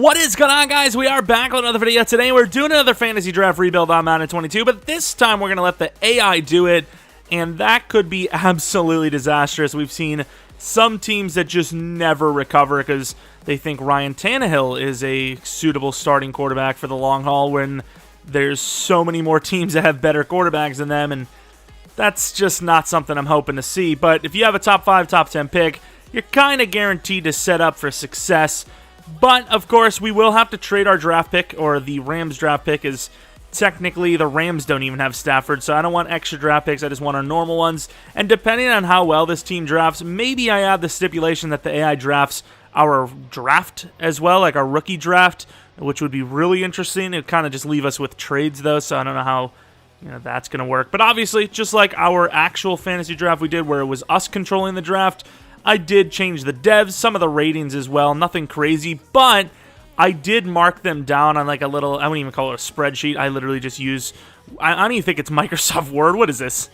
What is going on, guys? We are back with another video. Today we're doing another fantasy draft rebuild on Madden 22, but this time we're going to let the AI do it, and that could be absolutely disastrous. We've seen some teams that just never recover because they think Ryan Tannehill is a suitable starting quarterback for the long haul when there's so many more teams that have better quarterbacks than them, and that's just not something I'm hoping to see. But if you have a top 5, top 10 pick, you're kind of guaranteed to set up for success. But, of course, we will have to trade our draft pick, or the Rams draft pick, as technically the Rams don't even have Stafford, so I don't want extra draft picks, I just want our normal ones. And depending on how well this team drafts, maybe I add the stipulation that the AI drafts our draft as well, like our rookie draft, which would be really interesting. It would kind of just leave us with trades, though, so I don't know how that's going to work. But obviously, just like our actual fantasy draft we did, where it was us controlling the draft, I did change the devs, some of the ratings as well, nothing crazy, but I did mark them down on like a little, I wouldn't even call it a spreadsheet, I literally just use, I don't even think it's Microsoft Word, what is this?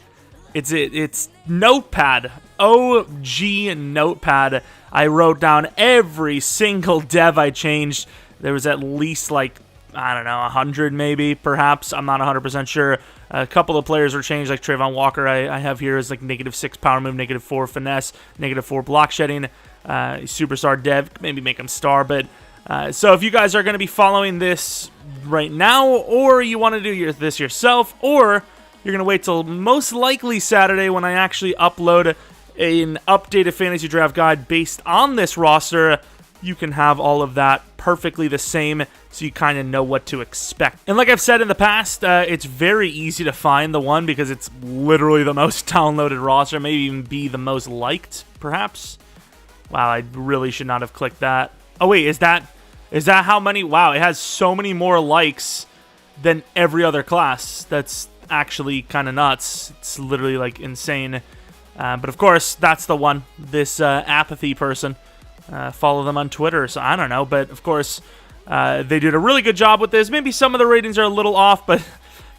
It's Notepad, OG Notepad. I wrote down every single dev I changed. There was at least like, I don't know, 100 maybe, perhaps, I'm not 100% sure. A couple of players were changed, like Trayvon Walker, I have here as like -6 power move, -4 finesse, -4 block shedding, superstar dev, maybe make him star. But so if you guys are going to be following this right now, or you want to do this yourself, or you're going to wait till most likely Saturday when I actually upload an updated fantasy draft guide based on this roster, you can have all of that perfectly the same, so you kind of know what to expect. And like I've said in the past, it's very easy to find the one because it's literally the most downloaded roster, maybe even be the most liked, perhaps. Wow, I really should not have clicked that. Oh wait, is that how many? Wow, it has so many more likes than every other class. That's actually kind of nuts. It's literally like insane. But of course, that's the one. This apathy person. Follow them on Twitter, so I don't know, but of course they did a really good job with this. Maybe some of the ratings are a little off, but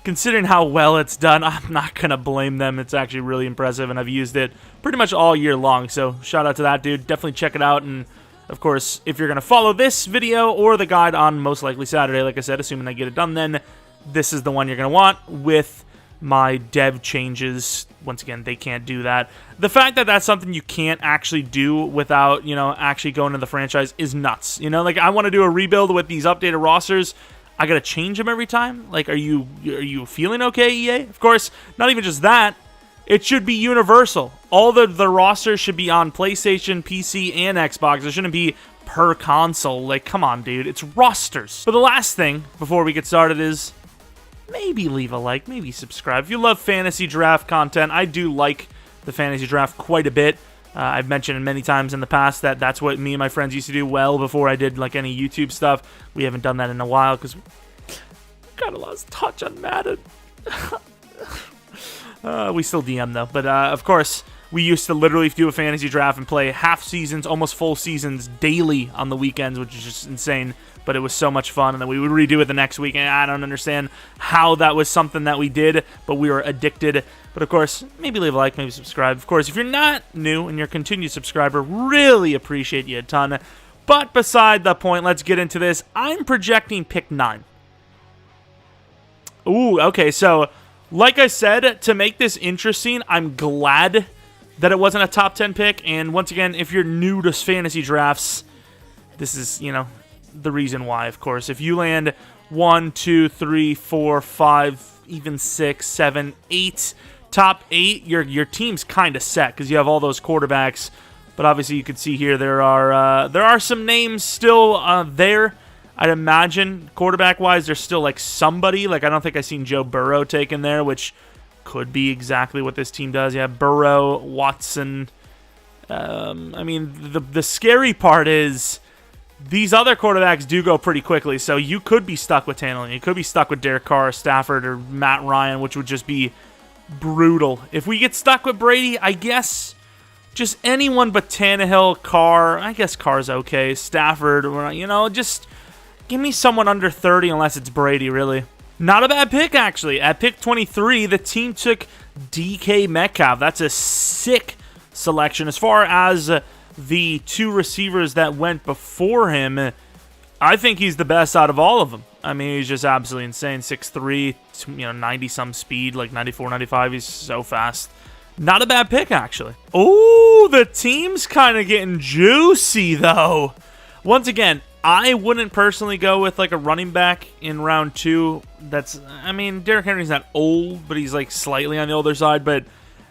considering how well it's done, I'm not gonna blame them. It's actually really impressive, and I've used it pretty much all year long, so shout out to that dude. Definitely check it out. And of course, if you're gonna follow this video or the guide on most likely Saturday, like I said, assuming I get it done, then this is the one you're gonna want with my dev changes. Once again, they can't do that. The fact that that's something you can't actually do without, actually going to the franchise is nuts. Like, I want to do a rebuild with these updated rosters. I got to change them every time. Like, are you feeling okay, EA? Of course, not even just that. It should be universal. All the rosters should be on PlayStation, PC, and Xbox. It shouldn't be per console. Like, come on, dude. It's rosters. But the last thing before we get started is maybe leave a like, maybe subscribe. If you love fantasy draft content, I do like the fantasy draft quite a bit. I've mentioned many times in the past that that's what me and my friends used to do well before I did like any YouTube stuff. We haven't done that in a while because we kind of lost touch on Madden. We still DM though, but of course, we used to literally do a fantasy draft and play half seasons, almost full seasons daily on the weekends, which is just insane. But it was so much fun, and then we would redo it the next week, and I don't understand how that was something that we did, but we were addicted. But of course, maybe leave a like, maybe subscribe. Of course, if you're not new and you're a continued subscriber, really appreciate you a ton. But beside the point, let's get into this. I'm projecting pick 9. Ooh, okay, so like I said, to make this interesting, I'm glad that it wasn't a top 10 pick. And once again, if you're new to fantasy drafts, this is, the reason why, of course. If you land 1, 2, 3, 4, 5, even 6, 7, 8, top 8, your team's kind of set because you have all those quarterbacks. But obviously, you can see here there are some names still there. I'd imagine quarterback-wise, there's still like somebody. Like I don't think I've seen Joe Burrow taken there, which could be exactly what this team does. Yeah, Burrow, Watson. I mean, the scary part is these other quarterbacks do go pretty quickly, so you could be stuck with Tannehill. You could be stuck with Derek Carr, Stafford, or Matt Ryan, which would just be brutal. If we get stuck with Brady, I guess just anyone but Tannehill, Carr. I guess Carr's okay. Stafford, just give me someone under 30 unless it's Brady, really. Not a bad pick, actually. At pick 23, the team took DK Metcalf. That's a sick selection. As far as the two receivers that went before him, I think he's the best out of all of them. I mean, he's just absolutely insane. 6'3", 90-some speed, like 94, 95. He's so fast. Not a bad pick, actually. Oh, the team's kind of getting juicy, though. Once again, I wouldn't personally go with, like, a running back in round 2. I mean, Derrick Henry's not old, but he's, like, slightly on the older side. But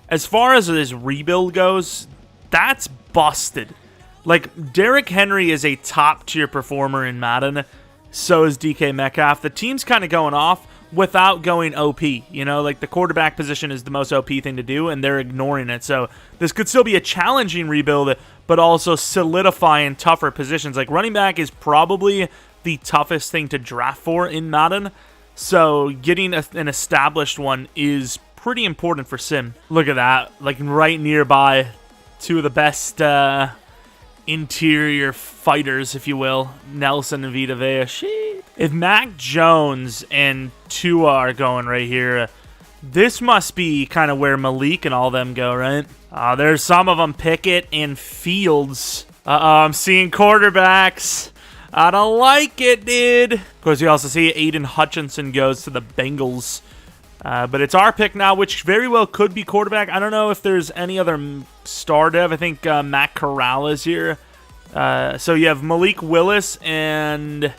as far as his rebuild goes, that's busted. Like, Derrick Henry is a top-tier performer in Madden. So is DK Metcalf. The team's kind of going off without going OP. You know, like, the quarterback position is the most OP thing to do, and they're ignoring it. So this could still be a challenging rebuild, but also solidifying tougher positions. Like, running back is probably the toughest thing to draft for in Madden. So getting an established one is pretty important for Sim. Look at that. Like, right nearby, two of the best interior fighters, if you will. Nelson and Vita Vea. Shit. If Mac Jones and Tua are going right here, this must be kind of where Malik and all them go, right? There's some of them, Pickett and Fields. I'm seeing quarterbacks. I don't like it, dude. Of course, you also see Aiden Hutchinson goes to the Bengals. But it's our pick now, which very well could be quarterback. I don't know if there's any other star dev. I think Matt Corral is here. So you have Malik Willis and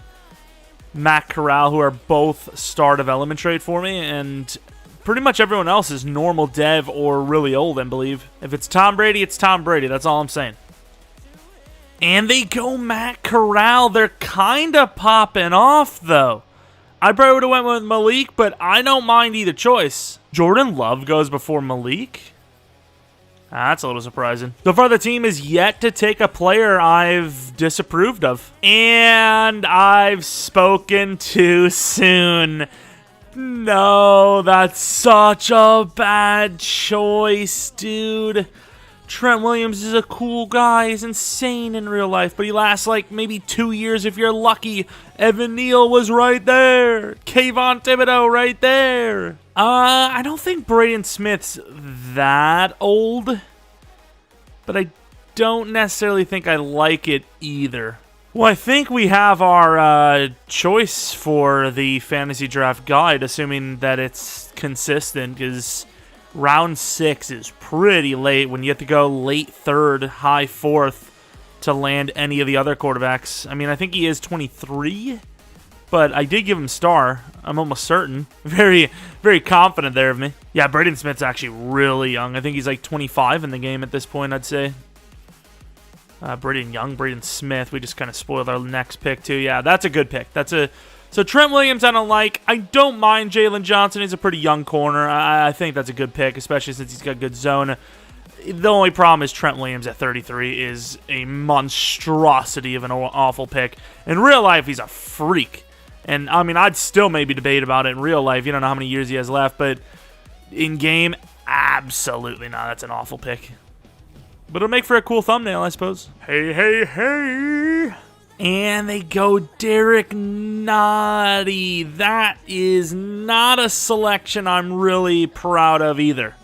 Matt Corral, who are both star development trade for me. And pretty much everyone else is normal dev or really old, I believe. If it's Tom Brady, it's Tom Brady. That's all I'm saying. And they go Matt Corral. They're kind of popping off, though. I probably would have went with Malik, but I don't mind either choice. Jordan Love goes before Malik. That's a little surprising. So far, the team is yet to take a player I've disapproved of. And I've spoken too soon. No, that's such a bad choice, dude. Trent Williams is a cool guy. He's insane in real life, but he lasts like maybe 2 years if you're lucky. Evan Neal was right there. Kayvon Thibodeau right there. I don't think Braden Smith's that old, but I don't necessarily think I like it either. Well, I think we have our choice for the fantasy draft guide, assuming that it's consistent, because round 6 is pretty late when you have to go late 3rd, high 4th to land any of the other quarterbacks. I mean, I think he is 23, but I did give him star. I'm almost certain. Very, very confident there of me. Yeah, Braden Smith's actually really young. I think he's like 25 in the game at this point, I'd say. Braden Smith. We just kind of spoiled our next pick, too. Yeah, that's a good pick. So Trent Williams, I don't like. I don't mind Jalen Johnson. He's a pretty young corner. I think that's a good pick, especially since he's got good zone. The only problem is Trent Williams at 33 is a monstrosity of an awful pick. In real life, he's a freak. And, I mean, I'd still maybe debate about it in real life. You don't know how many years he has left. But in game, absolutely not. That's an awful pick. But it'll make for a cool thumbnail, I suppose. Hey, hey, hey. And they go Derek Nottie. That is not a selection I'm really proud of either.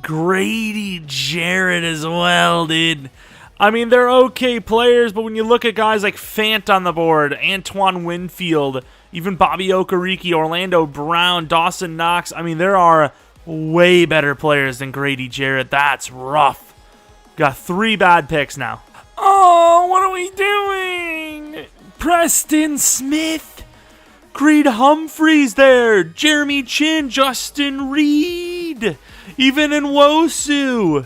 Grady Jarrett as well, dude. I mean, they're okay players, but when you look at guys like Fant on the board, Antoine Winfield, even Bobby Okereke, Orlando Brown, Dawson Knox, I mean, there are way better players than Grady Jarrett. That's rough. Got 3 bad picks now. Oh, what are we doing? Preston Smith, Creed Humphreys there, Jeremy Chin, Justin Reed, even Nwosu.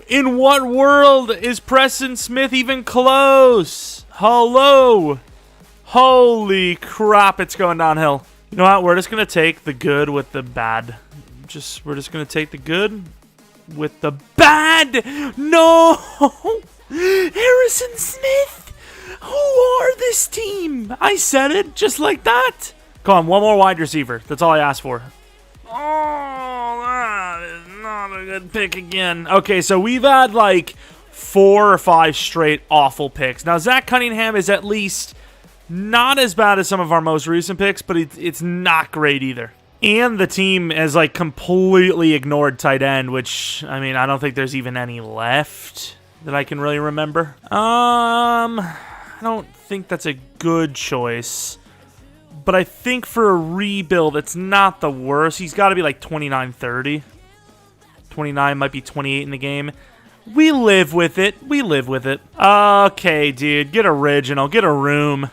In what world is Preston Smith even close? Hello. Holy crap, it's going downhill. You know what? We're just going to take the good with the bad. We're just going to take the good with the bad. No. Harrison Smith. Who are this team? I said it just like that. Come on, one more wide receiver. That's all I asked for. Oh, that is not a good pick again. Okay, so we've had like 4 or 5 straight awful picks. Now, Zach Cunningham is at least not as bad as some of our most recent picks, but it's not great either. And the team has like completely ignored tight end, which, I mean, I don't think there's even any left that I can really remember. don't think that's a good choice. But I think for a rebuild, it's not the worst. He's got to be like 29, 30. 29 might be 28 in the game. We live with it. We live with it. Okay, dude. Get original. Get a room.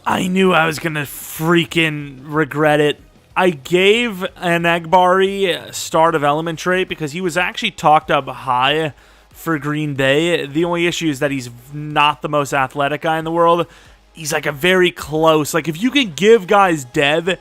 I knew I was going to freaking regret it. I gave Enagbari a star development trait because he was actually talked up high for Green Bay. The only issue is that he's not the most athletic guy in the world. He's like a very close. Like if you can give guys dev,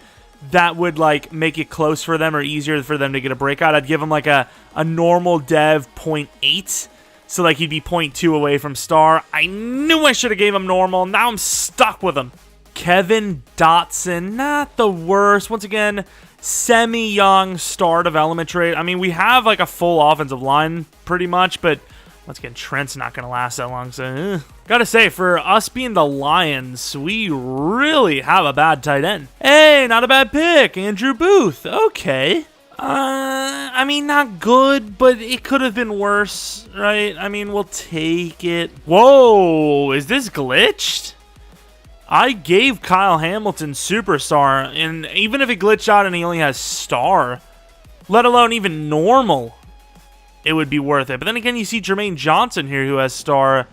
that would like make it close for them or easier for them to get a breakout. I'd give him like a normal dev 0.8. So like he'd be 0.2 away from star. I knew I should have gave him normal. Now I'm stuck with him. Kevin Dotson, not the worst. Once again, semi-young star development trait. I mean, we have like a full offensive line pretty much, but once again, Trent's not going to last that long. So, gotta say, for us being the Lions, we really have a bad tight end. Hey, not a bad pick. Andrew Booth. Okay. I mean, not good, but it could have been worse, right? I mean, we'll take it. Whoa, is this glitched? I gave Kyle Hamilton superstar, and even if it glitched out and he only has star, let alone even normal, it would be worth it. But then again, you see Jermaine Johnson here who has star.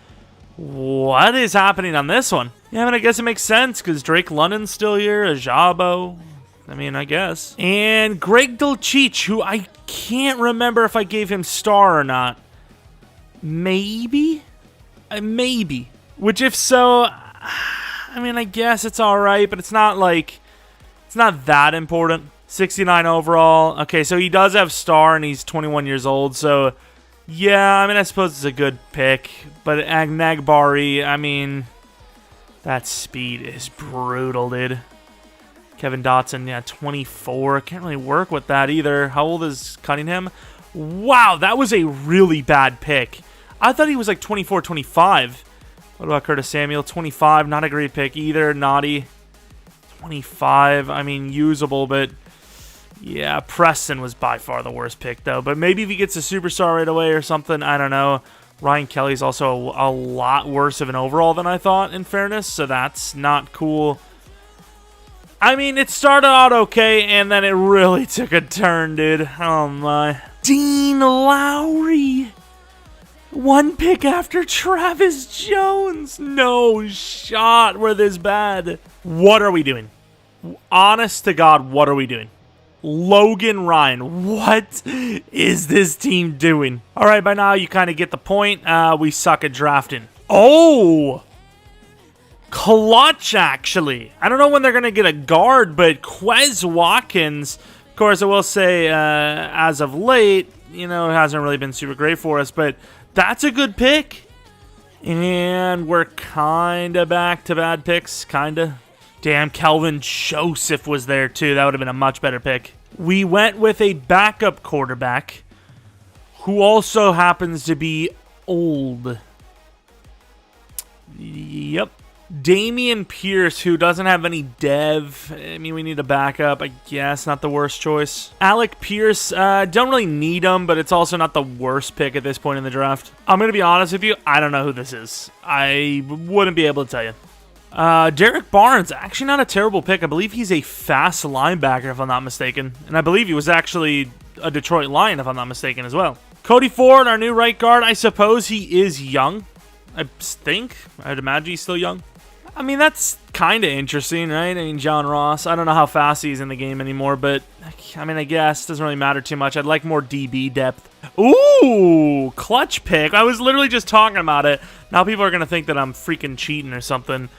What is happening on this one? Yeah, I mean, I guess it makes sense because Drake London's still here, Ajabo. I mean, I guess. And Greg Dulcich, who I can't remember if I gave him star or not. Maybe? Maybe. Which if so, I mean, I guess it's all right, but it's not like, it's not that important. 69 overall. Okay, so he does have star, and he's 21 years old, so yeah, I mean, I suppose it's a good pick. But Nagbari, I mean, that speed is brutal, dude. Kevin Dotson, yeah, 24. Can't really work with that either. How old is Cunningham? Wow, that was a really bad pick. I thought he was like 24, 25. What about Curtis Samuel? 25, not a great pick either. Naughty. 25, I mean, usable, but yeah, Preston was by far the worst pick, though. But maybe if he gets a superstar right away or something, I don't know. Ryan Kelly's also a lot worse of an overall than I thought, in fairness, so that's not cool. I mean, it started out okay, and then it really took a turn, dude. Oh, my. Dean Lowry. One pick after Travis Jones. No shot we're this bad. What are we doing? Honest to God, what are we doing? Logan Ryan. What is this team doing? All right, by now you kind of get the point. We suck at drafting. Oh! Clutch, actually. I don't know when they're going to get a guard, but Quez Watkins, of course, I will say, as of late, you know, it hasn't really been super great for us, but that's a good pick. And we're kind of back to bad picks, kind of. Damn, Kelvin Joseph was there, too. That would have been a much better pick. We went with a backup quarterback who also happens to be old. Yep. Damian Pierce, who doesn't have any dev. I mean, we need a backup, I guess. Not the worst choice. Alec Pierce, don't really need him, but it's also not the worst pick at this point in the draft. I'm going to be honest with you, I don't know who this is. I wouldn't be able to tell you. Derek Barnes, actually not a terrible pick. I believe he's a fast linebacker, if I'm not mistaken. And I believe he was actually a Detroit Lion, if I'm not mistaken, as well. Cody Ford, our new right guard. I suppose he is young. I think. I'd imagine he's still young. I mean, that's kind of interesting, right? I mean, John Ross. I don't know how fast he's in the game anymore, but I mean, I guess it doesn't really matter too much. I'd like more DB depth. Ooh, clutch pick. I was literally just talking about it. Now people are going to think that I'm freaking cheating or something.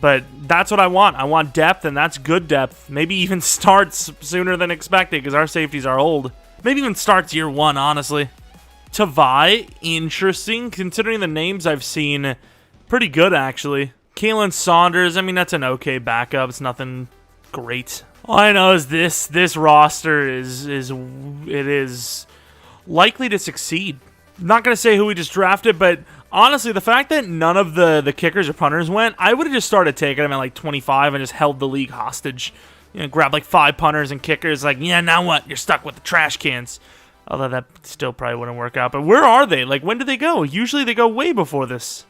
But that's what I want. I want depth, and that's good depth. Maybe even starts sooner than expected because our safeties are old. Maybe even starts year one, honestly. Tavai, interesting. Considering the names I've seen, pretty good, actually. Kalen Saunders, I mean, that's an okay backup. It's nothing great. All I know is this roster is likely to succeed. I'm not going to say who we just drafted, but honestly, the fact that none of the kickers or punters went, I would have just started taking them at like 25 and just held the league hostage. You know, grab like 5 punters and kickers, like, yeah, now what? You're stuck with the trash cans. Although that still probably wouldn't work out. But where are they? Like, when do they go? Usually they go way before this.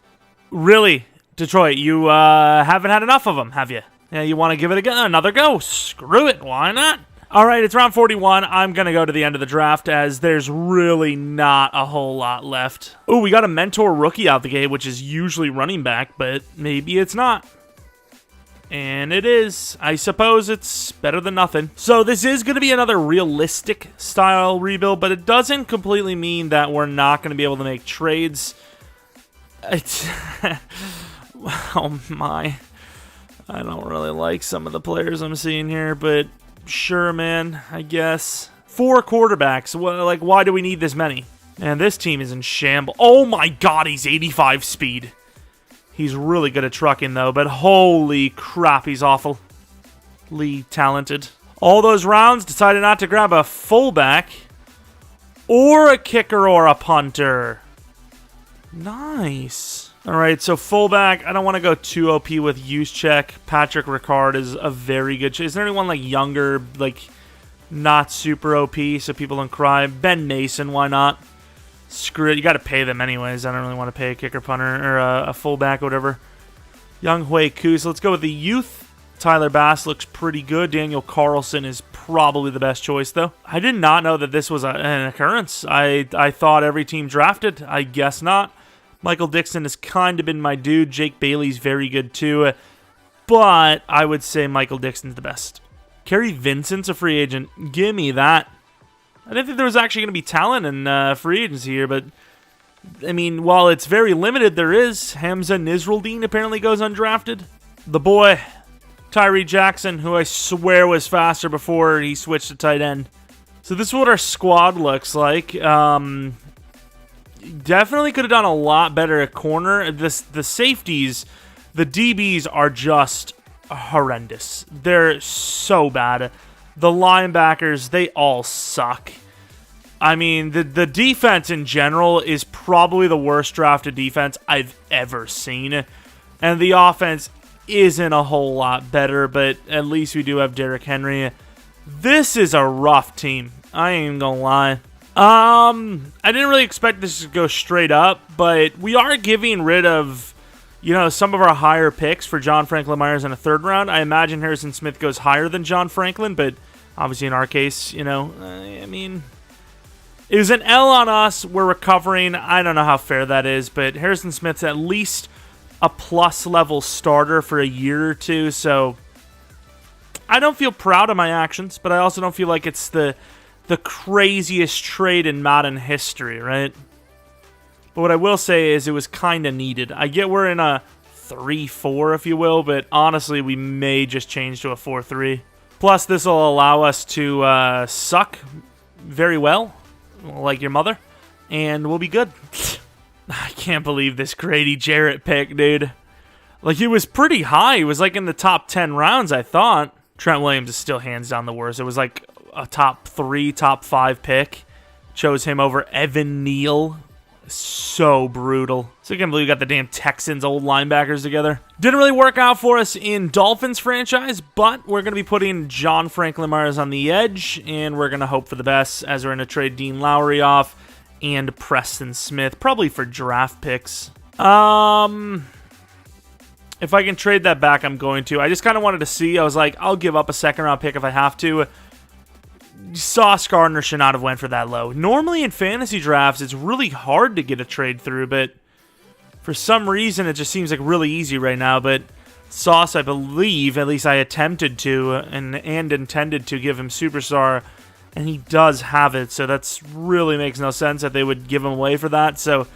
Really, Detroit, you haven't had enough of them, have you? Yeah, you want to give it another go? Screw it, why not? All right, it's round 41. I'm going to go to the end of the draft as there's really not a whole lot left. Oh, we got a mentor rookie out the gate, which is usually running back, but maybe it's not. And it is. I suppose it's better than nothing. So this is going to be another realistic style rebuild, but it doesn't completely mean that we're not going to be able to make trades. It's oh my. I don't really like some of the players I'm seeing here, but sure, man, I guess. 4 quarterbacks. Well, like, why do we need this many? Man, this team is in shambles. Oh my god, he's 85 speed. He's really good at trucking, though, but holy crap, he's awfully talented. All those rounds, decided not to grab a fullback or a kicker or a punter. Nice. All right, so fullback, I don't want to go too OP with Juszczyk. Patrick Ricard is a very good choice. Is there anyone like younger, like not super OP so people don't cry? Ben Mason, why not? Screw it, you got to pay them anyways. I don't really want to pay a kicker, punter, or a fullback, or whatever. Young Hui Koo, so let's go with the youth. Tyler Bass looks pretty good. Daniel Carlson is probably the best choice, though. I did not know that this was an occurrence. I thought every team drafted. I guess not. Michael Dixon has kind of been my dude. Jake Bailey's very good, too. But I would say Michael Dixon's the best. Kerry Vincent's a free agent. Give me that. I didn't think there was actually going to be talent in free agency here, but, I mean, while it's very limited, there is. Hamza Nisruldin apparently goes undrafted. The boy, Tyree Jackson, who I swear was faster before he switched to tight end. So this is what our squad looks like. Definitely could have done a lot better at corner. The safeties, the DBs are just horrendous. They're so bad. The linebackers, they all suck. I mean, the defense in general is probably the worst drafted defense I've ever seen. And the offense isn't a whole lot better, but at least we do have Derrick Henry. This is a rough team. I ain't even gonna lie. I didn't really expect this to go straight up, but we are giving rid of, you know, some of our higher picks for John Franklin Myers in a 3rd round. I imagine Harrison Smith goes higher than John Franklin, but obviously in our case, you know, I mean, it was an L on us. We're recovering. I don't know how fair that is, but Harrison Smith's at least a plus level starter for a year or two, so I don't feel proud of my actions, but I also don't feel like it's the craziest trade in Madden history, right? But what I will say is it was kind of needed. I get we're in a 3-4, if you will, but honestly, we may just change to a 4-3. Plus, this will allow us to suck very well, like your mother, and we'll be good. I can't believe this Grady Jarrett pick, dude. Like, it was pretty high. It was like in the top 10 rounds, I thought. Trent Williams is still hands down the worst. It was like a top 3, top 5 pick. Chose him over Evan Neal. So brutal. So I can't believe we got the damn Texans old linebackers together. Didn't really work out for us in Dolphins franchise, but we're going to be putting John Franklin Myers on the edge, and we're going to hope for the best as we're going to trade Dean Lowry off and Preston Smith, probably for draft picks. If I can trade that back, I'm going to. I just kind of wanted to see. I was like, I'll give up a 2nd round pick if I have to. Sauce Gardner should not have went for that low. Normally in fantasy drafts, it's really hard to get a trade through, but for some reason, it just seems like really easy right now. But Sauce, I believe, at least I attempted to and intended to give him Superstar, and he does have it, so that's really makes no sense that they would give him away for that. So,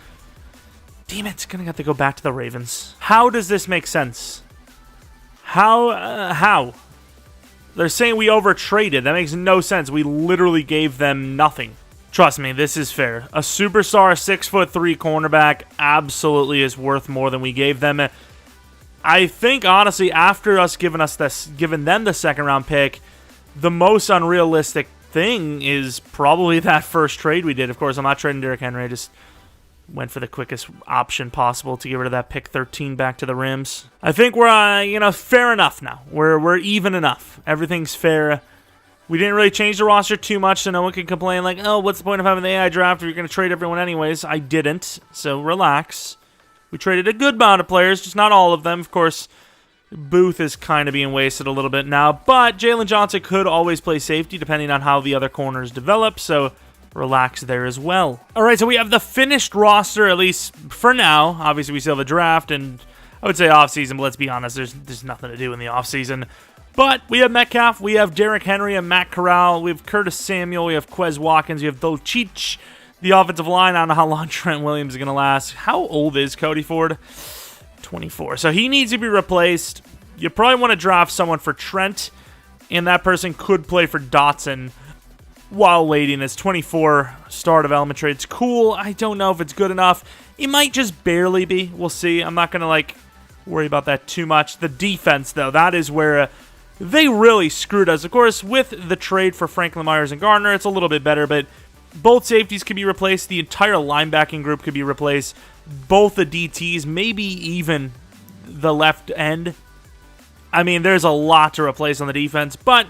damn it, it's going to have to go back to the Ravens. How does this make sense? How? They're saying we overtraded. That makes no sense. We literally gave them nothing. Trust me, this is fair. A superstar 6'3" cornerback absolutely is worth more than we gave them. I think, honestly, after us giving them the 2nd round pick, the most unrealistic thing is probably that first trade we did. Of course, I'm not trading Derrick Henry. I just went for the quickest option possible to get rid of that pick 13 back to the Rams. I think we're, fair enough now. We're even enough. Everything's fair. We didn't really change the roster too much, so no one can complain like, oh, what's the point of having the AI draft if you're going to trade everyone anyways? I didn't, so relax. We traded a good amount of players, just not all of them. Of course, Booth is kind of being wasted a little bit now, but Jalen Johnson could always play safety depending on how the other corners develop, so relax there as well. All right, so we have the finished roster, at least for now. Obviously, we still have a draft, and I would say offseason, but let's be honest, there's nothing to do in the offseason. But we have Metcalf, we have Derrick Henry and Matt Corral, we have Curtis Samuel, we have Quez Watkins, we have Dolcic. The offensive line, I don't know how long Trent Williams is going to last. How old is Cody Ford? 24. So he needs to be replaced. You probably want to draft someone for Trent, and that person could play for Dotson while waiting. It's 24 star development trade. It's cool. I don't know if it's good enough. It might just barely be. We'll see. I'm not going to worry about that too much. The defense, though, that is where they really screwed us. Of course, with the trade for Franklin Myers and Gardner, it's a little bit better, but both safeties could be replaced. The entire linebacking group could be replaced. Both the DTs, maybe even the left end. I mean, there's a lot to replace on the defense, but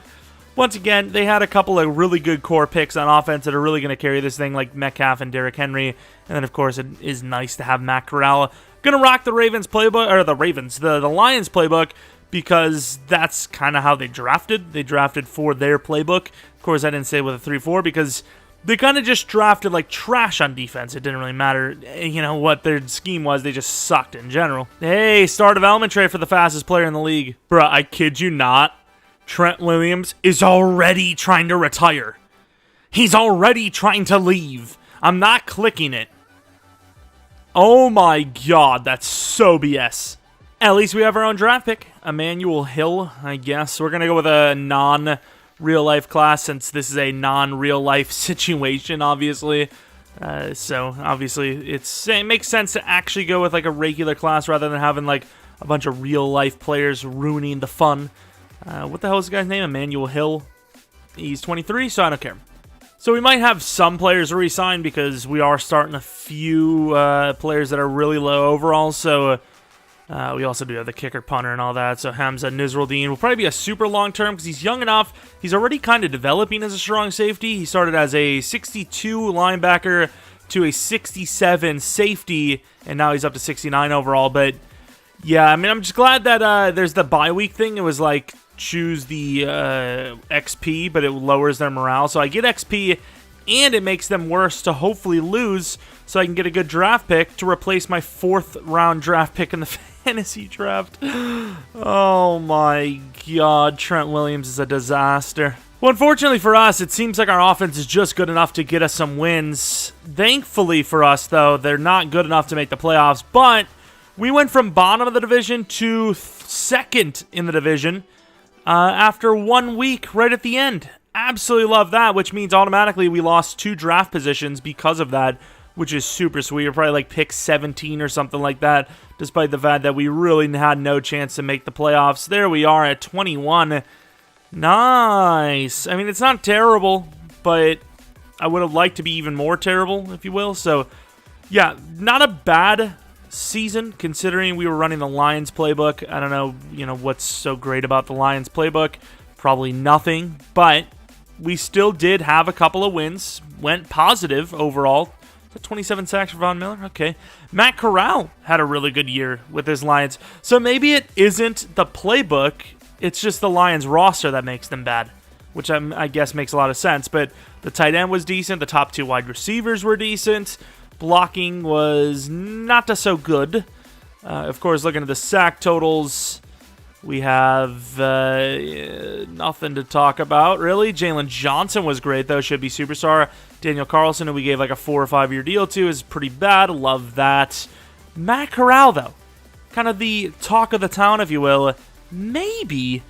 once again, they had a couple of really good core picks on offense that are really going to carry this thing, like Metcalf and Derrick Henry. And then, of course, it is nice to have Matt Corral. Going to rock the Ravens playbook, or the Lions playbook, because that's kind of how they drafted. They drafted for their playbook. Of course, I didn't say with a 3-4 because they kind of just drafted like trash on defense. It didn't really matter, you know, what their scheme was. They just sucked in general. Hey, star development trade for the fastest player in the league. Bruh, I kid you not. Trent Williams is already trying to retire. He's already trying to leave. I'm not clicking it. Oh my god, that's so BS. At least we have our own draft pick. Emmanuel Hill, I guess. We're going to go with a non-real-life class since this is a non-real-life situation, obviously. So, obviously, it makes sense to actually go with, like, a regular class rather than having, like, a bunch of real-life players ruining the fun. What the hell is the guy's name? Emmanuel Hill. He's 23, so I don't care. So we might have some players re-sign because we are starting a few players that are really low overall, so we also do have the kicker, punter, and all that. So Hamza Nizruddin will probably be a super long-term because he's young enough. He's already kind of developing as a strong safety. He started as a 62 linebacker to a 67 safety, and now he's up to 69 overall. But, yeah, I mean, I'm just glad that there's the bye week thing. It was like choose the XP, but it lowers their morale. So I get XP, and it makes them worse to hopefully lose so I can get a good draft pick to replace my 4th-round draft pick in the fantasy draft. Oh my god, Trent Williams is a disaster. Well, unfortunately for us, it seems like our offense is just good enough to get us some wins. Thankfully for us, though, they're not good enough to make the playoffs, but we went from bottom of the division to 2nd in the division after 1 week right at the end. Absolutely love that, which means automatically we lost 2 draft positions because of that, which is super sweet. We're probably like pick 17 or something like that, despite the fact that we really had no chance to make the playoffs. There we are at 21. Nice. I mean, it's not terrible, but I would have liked to be even more terrible, if you will. So, yeah, not a bad season, considering we were running the Lions playbook. I don't know, what's so great about the Lions playbook. Probably nothing, but we still did have a couple of wins. Went positive overall. 27 sacks for Von Miller? Okay. Matt Corral had a really good year with his Lions. So maybe it isn't the playbook, it's just the Lions roster that makes them bad, which I guess makes a lot of sense. But the tight end was decent. The top 2 wide receivers were decent. Blocking was not so good. Of course, looking at the sack totals, we have nothing to talk about, really. Jalen Johnson was great, though. Should be superstar. Daniel Carlson, who we gave like a 4 or 5 year deal to, is pretty bad. Love that. Matt Corral, though. Kind of the talk of the town, if you will. Maybe.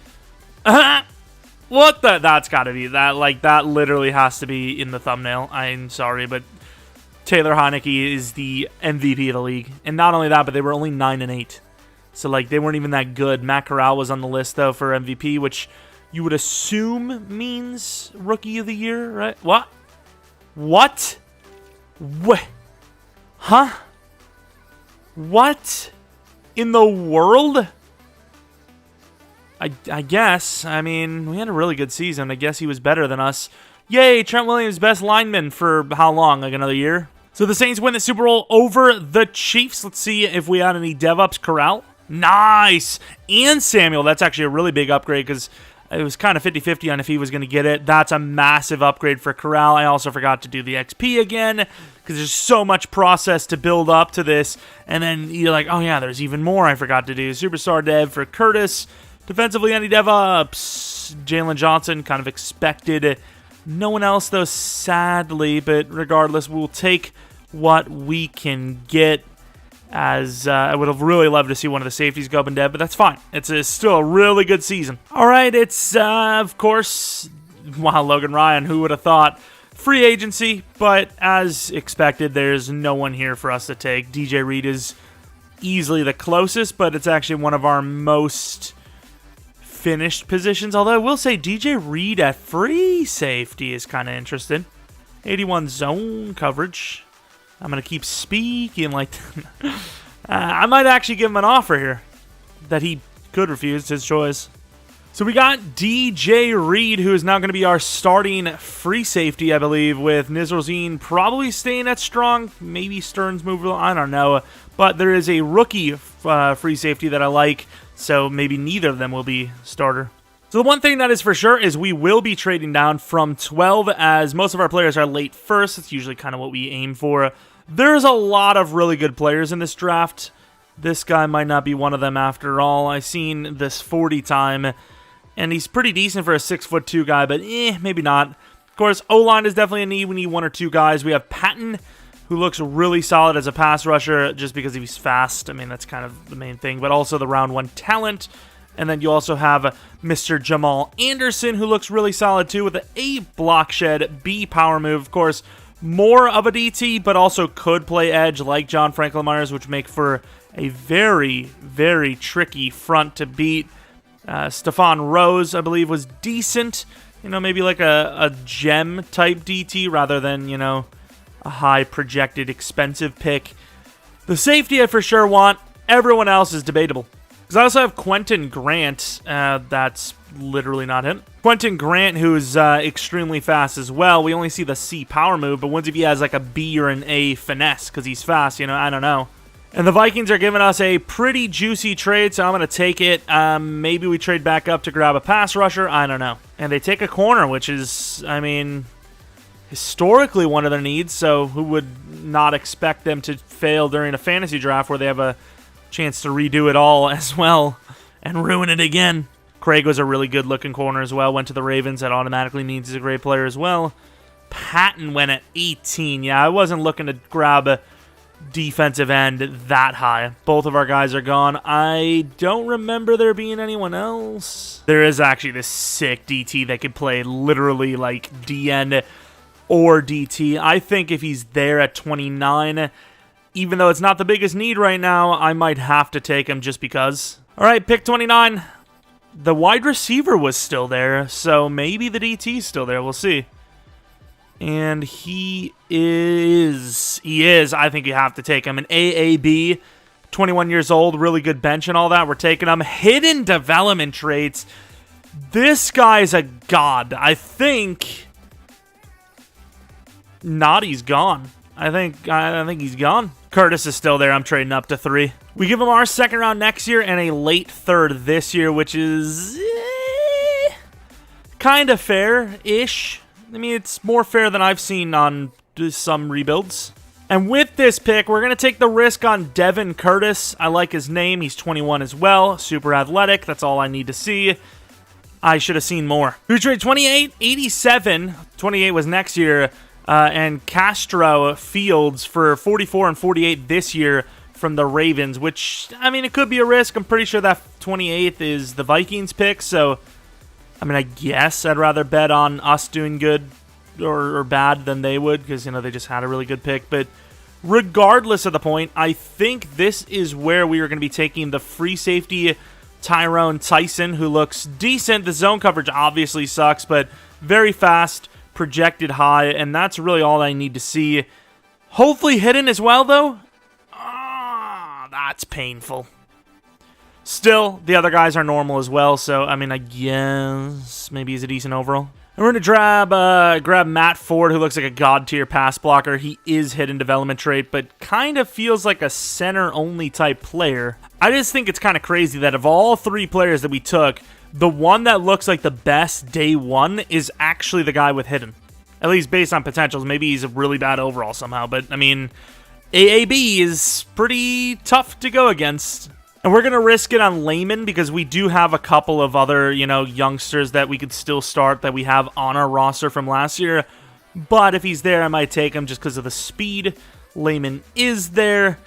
What the? That's got to be that. Like, that literally has to be in the thumbnail. I'm sorry, but Taylor Heineke is the MVP of the league. And not only that, but they were only 9-8. So, like, they weren't even that good. Matt Corral was on the list, though, for MVP, which you would assume means Rookie of the Year, right? What? What? Huh? What in the world? I guess. I mean, we had a really good season. I guess he was better than us. Yay, Trent Williams, best lineman for how long? Like another year? So the Saints win the Super Bowl over the Chiefs. Let's see if we had any DevOps. Corral. Nice. And Samuel. That's actually a really big upgrade because it was kind of 50-50 on if he was going to get it. That's a massive upgrade for Corral. I also forgot to do the XP again because there's so much process to build up to this. And then you're like, oh yeah, there's even more I forgot to do. Superstar Dev for Curtis. Defensively, any DevOps. Jalen Johnson, kind of expected. No one else, though, sadly. But regardless, we'll take what we can get. As I would have really loved to see one of the safeties go up and dead, but that's fine. It's still a really good season. All right, it's, of course, wow, Logan Ryan, who would have thought? Free agency, but as expected, there's no one here for us to take. DJ Reed is easily the closest, but it's actually one of our most finished positions, although I will say DJ Reed at free safety is kind of interesting. 81 zone coverage. I'm going to keep speaking like I might actually give him an offer here that he could refuse. It's his choice. So we got DJ Reed, who is now going to be our starting free safety, I believe, with Nizrozine probably staying at strong. Maybe Stearns move, I don't know. But there is a rookie free safety that I like, so maybe neither of them will be starter. So the one thing that is for sure is we will be trading down from 12, as most of our players are late first. It's usually kind of what we aim for. There's a lot of really good players in this draft. This guy might not be one of them after all. I've seen this 40 time, and he's pretty decent for a 6'2" guy, but maybe not. Of course, O-line is definitely a need. We need one or two guys. We have Patton, who looks really solid as a pass rusher just because he's fast. I mean, that's kind of the main thing, but also the round one talent. And then you also have Mr. Jamal Anderson, who looks really solid too, with an A block shed, B power move. Of course, more of a DT, but also could play edge like John Franklin Myers, which make for a very, very tricky front to beat. Stephon Rose, I believe, was decent. Maybe like a gem type DT rather than, a high projected expensive pick. The safety I for sure want. Everyone else is debatable. Because I also have Quentin Grant. That's literally not him. Quentin Grant, who's extremely fast as well. We only see the C power move, but what if he has like a B or an A finesse because he's fast? I don't know. And the Vikings are giving us a pretty juicy trade, so I'm going to take it. Maybe we trade back up to grab a pass rusher. I don't know. And they take a corner, which is, historically one of their needs, so who would not expect them to fail during a fantasy draft where they have a chance to redo it all as well and ruin it again. Craig was a really good looking corner as well. Went to the Ravens. That automatically means he's a great player as well. Patton went at 18. Yeah, I wasn't looking to grab a defensive end that high. Both of our guys are gone. I don't remember there being anyone else. There is actually this sick DT that could play literally like D end or DT. I think if he's there at 29, even though it's not the biggest need right now, I might have to take him just because. All right, pick 29. The wide receiver was still there, so maybe the DT's still there. We'll see. And he is. I think you have to take him. An AAB, 21 years old, really good bench and all that. We're taking him. Hidden development traits. This guy's a god. I think Noddy's gone. I think he's gone. Curtis is still there. I'm trading up to 3. We give him our second round next year and a late third this year, which is kind of fair-ish. It's more fair than I've seen on some rebuilds. And with this pick, we're going to take the risk on Devin Curtis. I like his name. He's 21 as well. Super athletic. That's all I need to see. I should have seen more. We trade 28, 87. 28 was next year. And Castro Fields for 44 and 48 this year from the Ravens, which, it could be a risk. I'm pretty sure that 28th is the Vikings pick, so, I guess I'd rather bet on us doing good or bad than they would, because, they just had a really good pick. But regardless of the point, I think this is where we are going to be taking the free safety Tyrone Tyson, who looks decent. The zone coverage obviously sucks, but very fast, projected high, and that's really all I need to see. Hopefully hidden as well, though. That's painful. Still, the other guys are normal as well, so, I guess maybe he's a decent overall. And we're going to grab Matt Ford, who looks like a god-tier pass blocker. He is hidden development trait, but kind of feels like a center-only type player. I just think it's kind of crazy that of all 3 players that we took, the one that looks like the best day one is actually the guy with hidden. At least based on potentials. Maybe he's a really bad overall somehow, but I mean, AAB is pretty tough to go against. And we're going to risk it on Layman because we do have a couple of other, youngsters that we could still start that we have on our roster from last year. But if he's there, I might take him just because of the speed. Layman is there.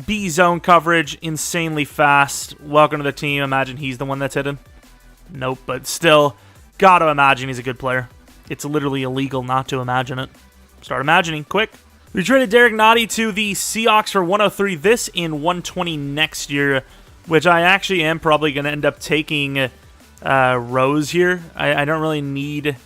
B zone coverage, insanely fast. Welcome to the team. Imagine he's the one that's hidden. Nope, but still, gotta imagine he's a good player. It's literally illegal not to imagine it. Start imagining, quick. We traded Derek Nottie to the Seahawks for 103 this and 120 next year, which I actually am probably going to end up taking Rose here. I don't really need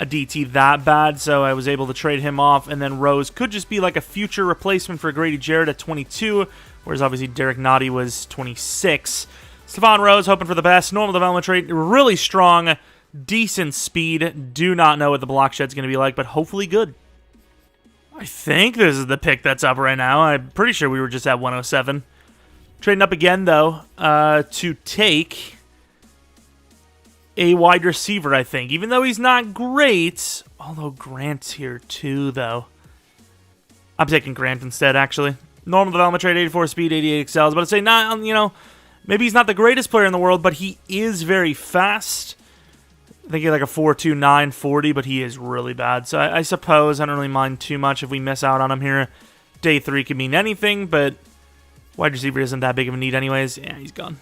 a DT that bad, so I was able to trade him off, and then Rose could just be like a future replacement for Grady Jarrett at 22, whereas obviously Derek Nottie was 26. Stephon Rose, hoping for the best. Normal development trait, really strong, decent speed. Do not know what the block shed's going to be like, but hopefully good. I think this is the pick that's up right now. I'm pretty sure we were just at 107. Trading up again, though, to take a wide receiver, I think. Even though he's not great. Although Grant's here, too, though. I'm taking Grant instead, actually. Normal development trait, 84 speed, 88 excels. But I'd say, maybe he's not the greatest player in the world, but he is very fast. I think he's like a 4.29 40, but he is really bad. So I suppose I don't really mind too much if we miss out on him here. Day 3 could mean anything, but wide receiver isn't that big of a need anyways. Yeah, he's gone.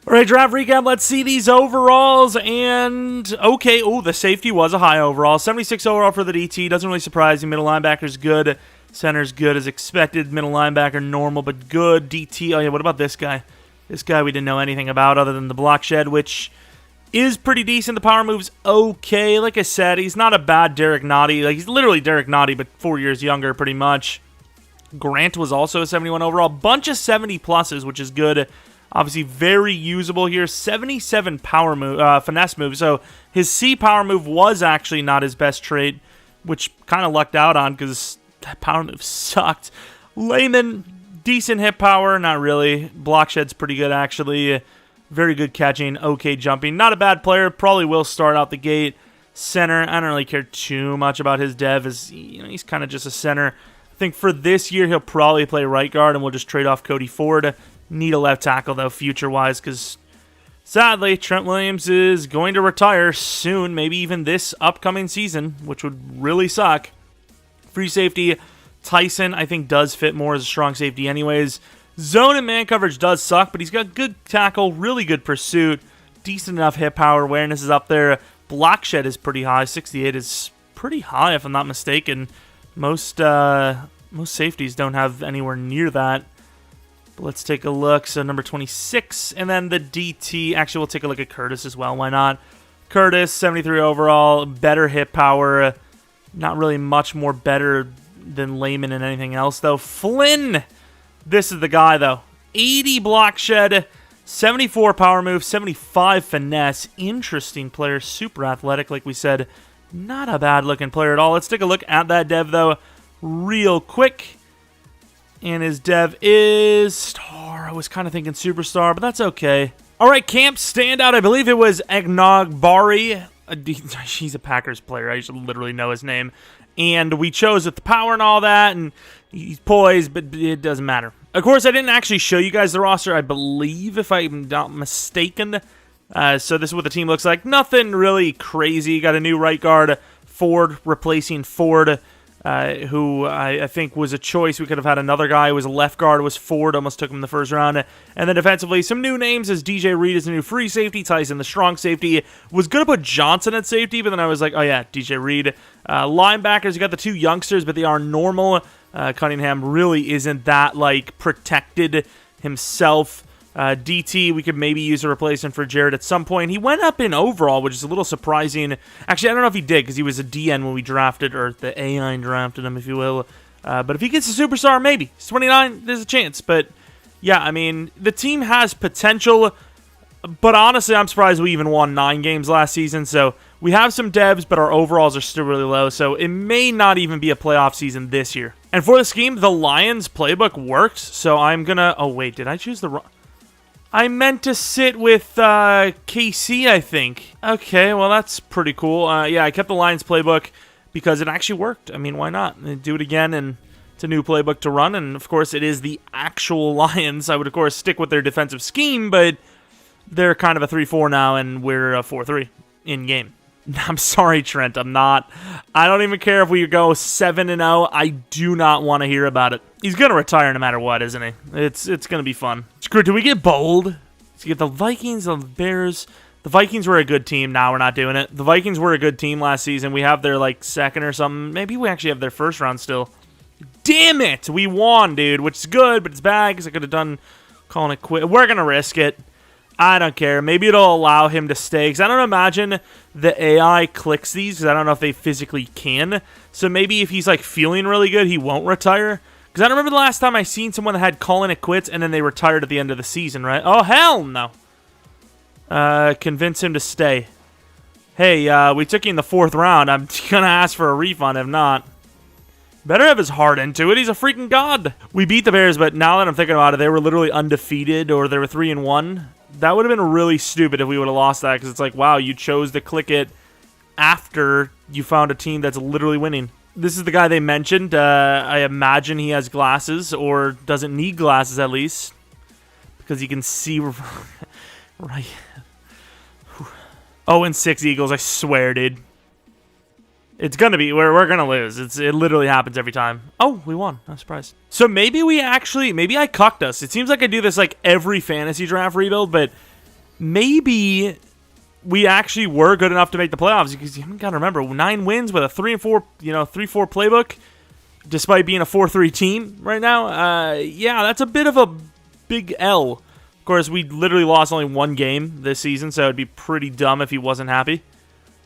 All right, draft recap. Let's see these overalls. And, okay, the safety was a high overall. 76 overall for the DT. Doesn't really surprise me. Middle linebacker's good. Center's good as expected. Middle linebacker, normal but good. DT, oh yeah, what about this guy? This guy we didn't know anything about other than the block shed, which is pretty decent. The power move's okay. Like I said, he's not a bad Derek Nottie. Like, he's literally Derek Nottie, but 4 years younger, pretty much. Grant was also a 71 overall. Bunch of 70 pluses, which is good. Obviously, very usable here. 77 power move, finesse move. So his C power move was actually not his best trait, which kind of lucked out on because that power move sucked. Layman, decent hit power, not really. Block shed's pretty good, actually. Very good catching, okay jumping. Not a bad player. Probably will start out the gate. Center, I don't really care too much about his dev. He's kind of just a center. I think for this year, he'll probably play right guard, and we'll just trade off Cody Ford. Need a left tackle, though, future-wise, because sadly, Trent Williams is going to retire soon, maybe even this upcoming season, which would really suck. Free safety, Tyson, I think, does fit more as a strong safety anyways. Zone and man coverage does suck, but he's got good tackle, really good pursuit, decent enough hit power, awareness is up there. Block shed is pretty high. 68 is pretty high, if I'm not mistaken. Most safeties don't have anywhere near that. But let's take a look. So number 26, and then the DT. Actually, we'll take a look at Curtis as well. Why not? Curtis, 73 overall, better hit power. Not really much more better than Layman and anything else, though. Flynn! This is the guy, though. 80 block shed, 74 power move, 75 finesse. Interesting player, super athletic, like we said. Not a bad-looking player at all. Let's take a look at that dev, though, real quick. And his dev is star. I was kind of thinking superstar, but that's okay. All right, camp standout. I believe it was Eggnog Bari. He's a Packers player. I should literally know his name. And we chose with the power and all that, and he's poised, but it doesn't matter. Of course, I didn't actually show you guys the roster, I believe, if I'm not mistaken. So this is what the team looks like. Nothing really crazy. Got a new right guard, Ford, replacing Ford, who I think was a choice. We could have had another guy who was a left guard, was Ford, almost took him in the first round. And then defensively, some new names as DJ Reed is the new free safety, Tyson the strong safety. Was going to put Johnson at safety, but then I was like, oh yeah, DJ Reed. Linebackers, you got the two youngsters, but they are normal. Cunningham really isn't that, like, protected himself. DT, we could maybe use a replacement for Jarrett at some point. He went up in overall, which is a little surprising. Actually, I don't know if he did, because he was a DN when we drafted, or the AI drafted him, if you will. But if he gets a superstar, maybe. He's 29, there's a chance. But, yeah, I mean, the team has potential. But honestly, I'm surprised we even won 9 games last season, so We have some devs, but our overalls are still really low, so it may not even be a playoff season this year. And for the scheme, the Lions playbook works, so I'm gonna... Oh, wait, did I choose the wrong... I meant to sit with KC, I think. Okay, well, that's pretty cool. Yeah, I kept the Lions playbook because it actually worked. I mean, why not? Do it again, and it's a new playbook to run, and of course, it is the actual Lions. I would, of course, stick with their defensive scheme, but they're kind of a 3-4 now, and we're a 4-3 in-game. I'm sorry, Trent. I'm not. I don't even care if we go 7-0. I do not want to hear about it. He's going to retire no matter what, isn't he? It's going to be fun. Screw, do we get bold? Let's get the Vikings, the Bears. The Vikings were a good team. Now we're not doing it. The Vikings were a good team last season. We have their, like, second or something. Maybe we actually have their first round still. Damn it! We won, dude, which is good, but it's bad because I could have done calling it quit. We're going to risk it. I don't care. Maybe it'll allow him to stay. Because I don't imagine the AI clicks these. Because I don't know if they physically can. So maybe if he's like feeling really good, he won't retire. Because I don't remember the last time I seen someone that had calling it quits and then they retired at the end of the season, right? Oh, hell no. Convince him to stay. Hey, we took you in the 4th round. I'm going to ask for a refund if not. Better have his heart into it. He's a freaking god. We beat the Bears, but now that I'm thinking about it, they were literally undefeated, or they were 3-1. That would have been really stupid if we would have lost that, because it's like, wow, you chose to click it after you found a team that's literally winning. This is the guy they mentioned. I imagine he has glasses, or doesn't need glasses at least, because he can see right. 0-6 Eagles, I swear, dude. It's going to be, we're going to lose. It literally happens every time. Oh, we won. I'm surprised. So maybe maybe I cucked us. It seems like I do this like every fantasy draft rebuild, but maybe we actually were good enough to make the playoffs, because you got to remember, 9 wins with a 3-4, 3-4 playbook, despite being a 4-3 team right now. Yeah, that's a bit of a big L. Of course, we literally lost only 1 game this season, so it'd be pretty dumb if he wasn't happy.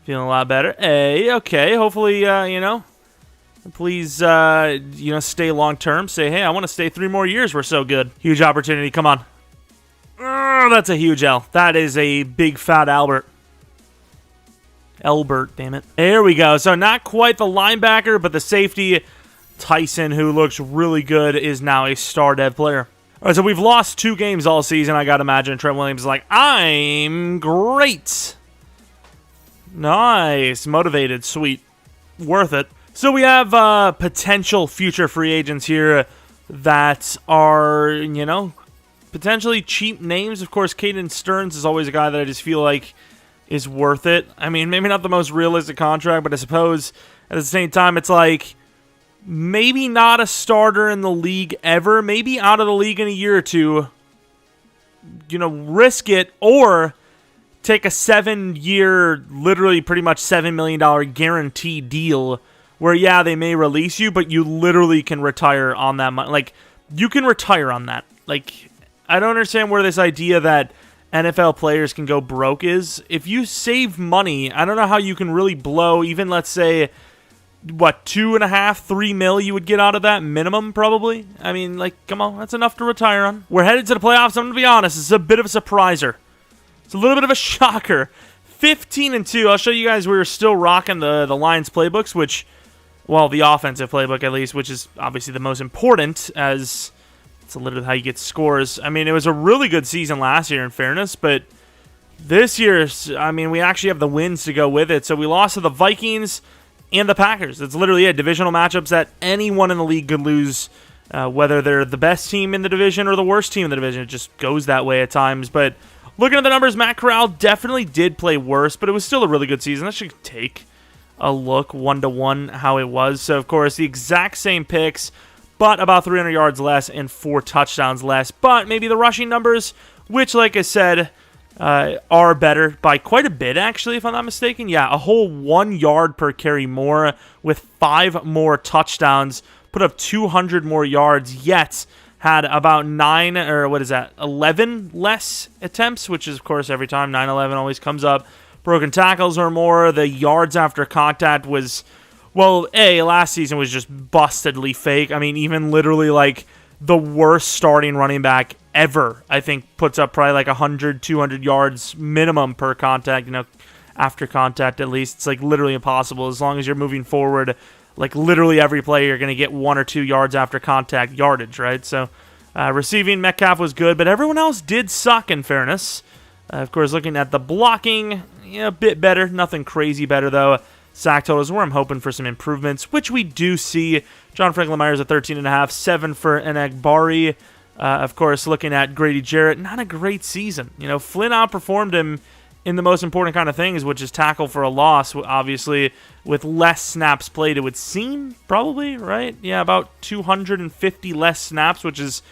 Feeling a lot better. Hey, okay. Hopefully, please, stay long term. Say, hey, I want to stay 3 more years. We're so good. Huge opportunity. Come on. Oh, that's a huge L. That is a big fat Albert. Elbert, damn it. There we go. So not quite the linebacker, but the safety, Tyson, who looks really good, is now a star dev player. All right, so we've lost 2 games all season. I got to imagine Trent Williams is like, I'm great. Nice. Motivated. Sweet. Worth it. So we have potential future free agents here that are, potentially cheap names. Of course, Caden Stearns is always a guy that I just feel like is worth it. I mean, maybe not the most realistic contract, but I suppose at the same time, it's like maybe not a starter in the league ever. Maybe out of the league in a year or 2. Risk it, or take a 7-year, literally pretty much $7 million guarantee deal where, yeah, they may release you, but you literally can retire on that money. Like, you can retire on that. Like, I don't understand where this idea that NFL players can go broke is. If you save money, I don't know how you can really blow, even, let's say, what, 2.5, 3 mil you would get out of that minimum, probably? I mean, like, come on, that's enough to retire on. We're headed to the playoffs. I'm going to be honest, it's a bit of a surpriser. It's a little bit of a shocker. 15-2. I'll show you guys we were still rocking the Lions playbooks, which, well, the offensive playbook at least, which is obviously the most important, as it's literally how you get scores. I mean, it was a really good season last year, in fairness, but this year, I mean, we actually have the wins to go with it. So we lost to the Vikings and the Packers. It's literally divisional matchups that anyone in the league could lose, whether they're the best team in the division or the worst team in the division. It just goes that way at times, but looking at the numbers, Matt Corral definitely did play worse, but it was still a really good season. That should take a look 1-to-1 how it was. So, of course, the exact same picks, but about 300 yards less and 4 touchdowns less. But maybe the rushing numbers, which, like I said, are better by quite a bit, actually, if I'm not mistaken. Yeah, a whole 1 yard per carry more with 5 more touchdowns, put up 200 more yards, yet had about 11 less attempts, which is, of course, every time 9-11 always comes up. Broken tackles or more. The yards after contact was, well, last season was just bustedly fake. I mean, even literally like the worst starting running back ever, I think, puts up probably like 100, 200 yards minimum per contact. after contact at least. It's like literally impossible. As long as you're moving forward, like literally every play, you're going to get 1 or 2 yards after contact yardage, right? So receiving, Metcalf was good, but everyone else did suck in fairness. Of course, looking at the blocking, a bit better. Nothing crazy better, though. Sack totals, where I'm hoping for some improvements, which we do see. John Franklin Myers at 13.5, 7 for Enagbari. Of course, looking at Grady Jarrett, not a great season. Flynn outperformed him in the most important kind of things, which is tackle for a loss, obviously, with less snaps played, it would seem, probably, right? Yeah, about 250 less snaps, which is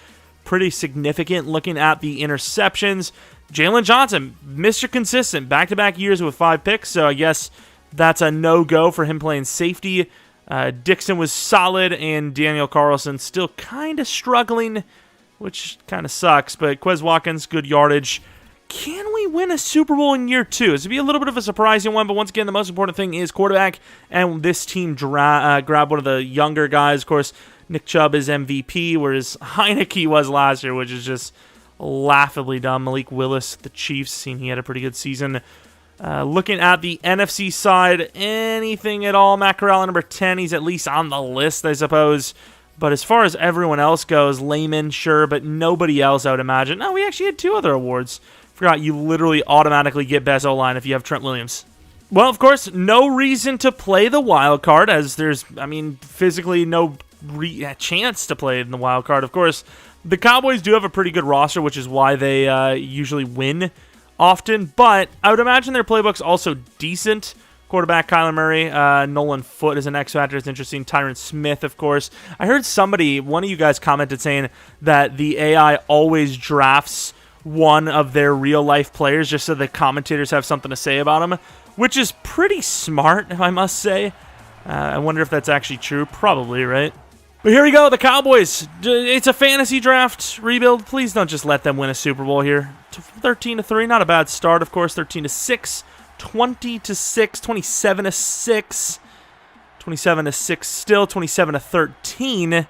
pretty significant. Looking at the interceptions, Jalen Johnson, Mr. Consistent, back-to-back years with 5 picks, so I guess that's a no-go for him playing safety. Dixon was solid, and Daniel Carlson still kind of struggling, which kind of sucks, but Quez Watkins, good yardage. Can we win a Super Bowl in year 2? This would be a little bit of a surprising one, but once again, the most important thing is quarterback, and this team grabbed one of the younger guys. Of course, Nick Chubb is MVP, whereas Heineke was last year, which is just laughably dumb. Malik Willis, the Chiefs, seen he had a pretty good season. Looking at the NFC side, anything at all? Matt Corral, number 10, he's at least on the list, I suppose. But as far as everyone else goes, Layman, sure, but nobody else, I would imagine. No, we actually had 2 other awards. Forgot you literally automatically get best O-line if you have Trent Williams. Well, of course, no reason to play the wild card, as there's, physically no chance to play in the wild card. Of course, the Cowboys do have a pretty good roster, which is why they usually win often, but I would imagine their playbook's also decent. Quarterback Kyler Murray, Nolan Foote is an X factor. It's interesting. Tyron Smith, of course. I heard one of you guys commented saying that the AI always drafts one of their real-life players just so the commentators have something to say about them, which is pretty smart, if I must say. I wonder if that's actually true. Probably, right? But here we go, the Cowboys. It's a fantasy draft rebuild. Please don't just let them win a Super Bowl here. 13-3, not a bad start, of course. 13-6, 20-6, 27-6, 27-6 still, 27-13.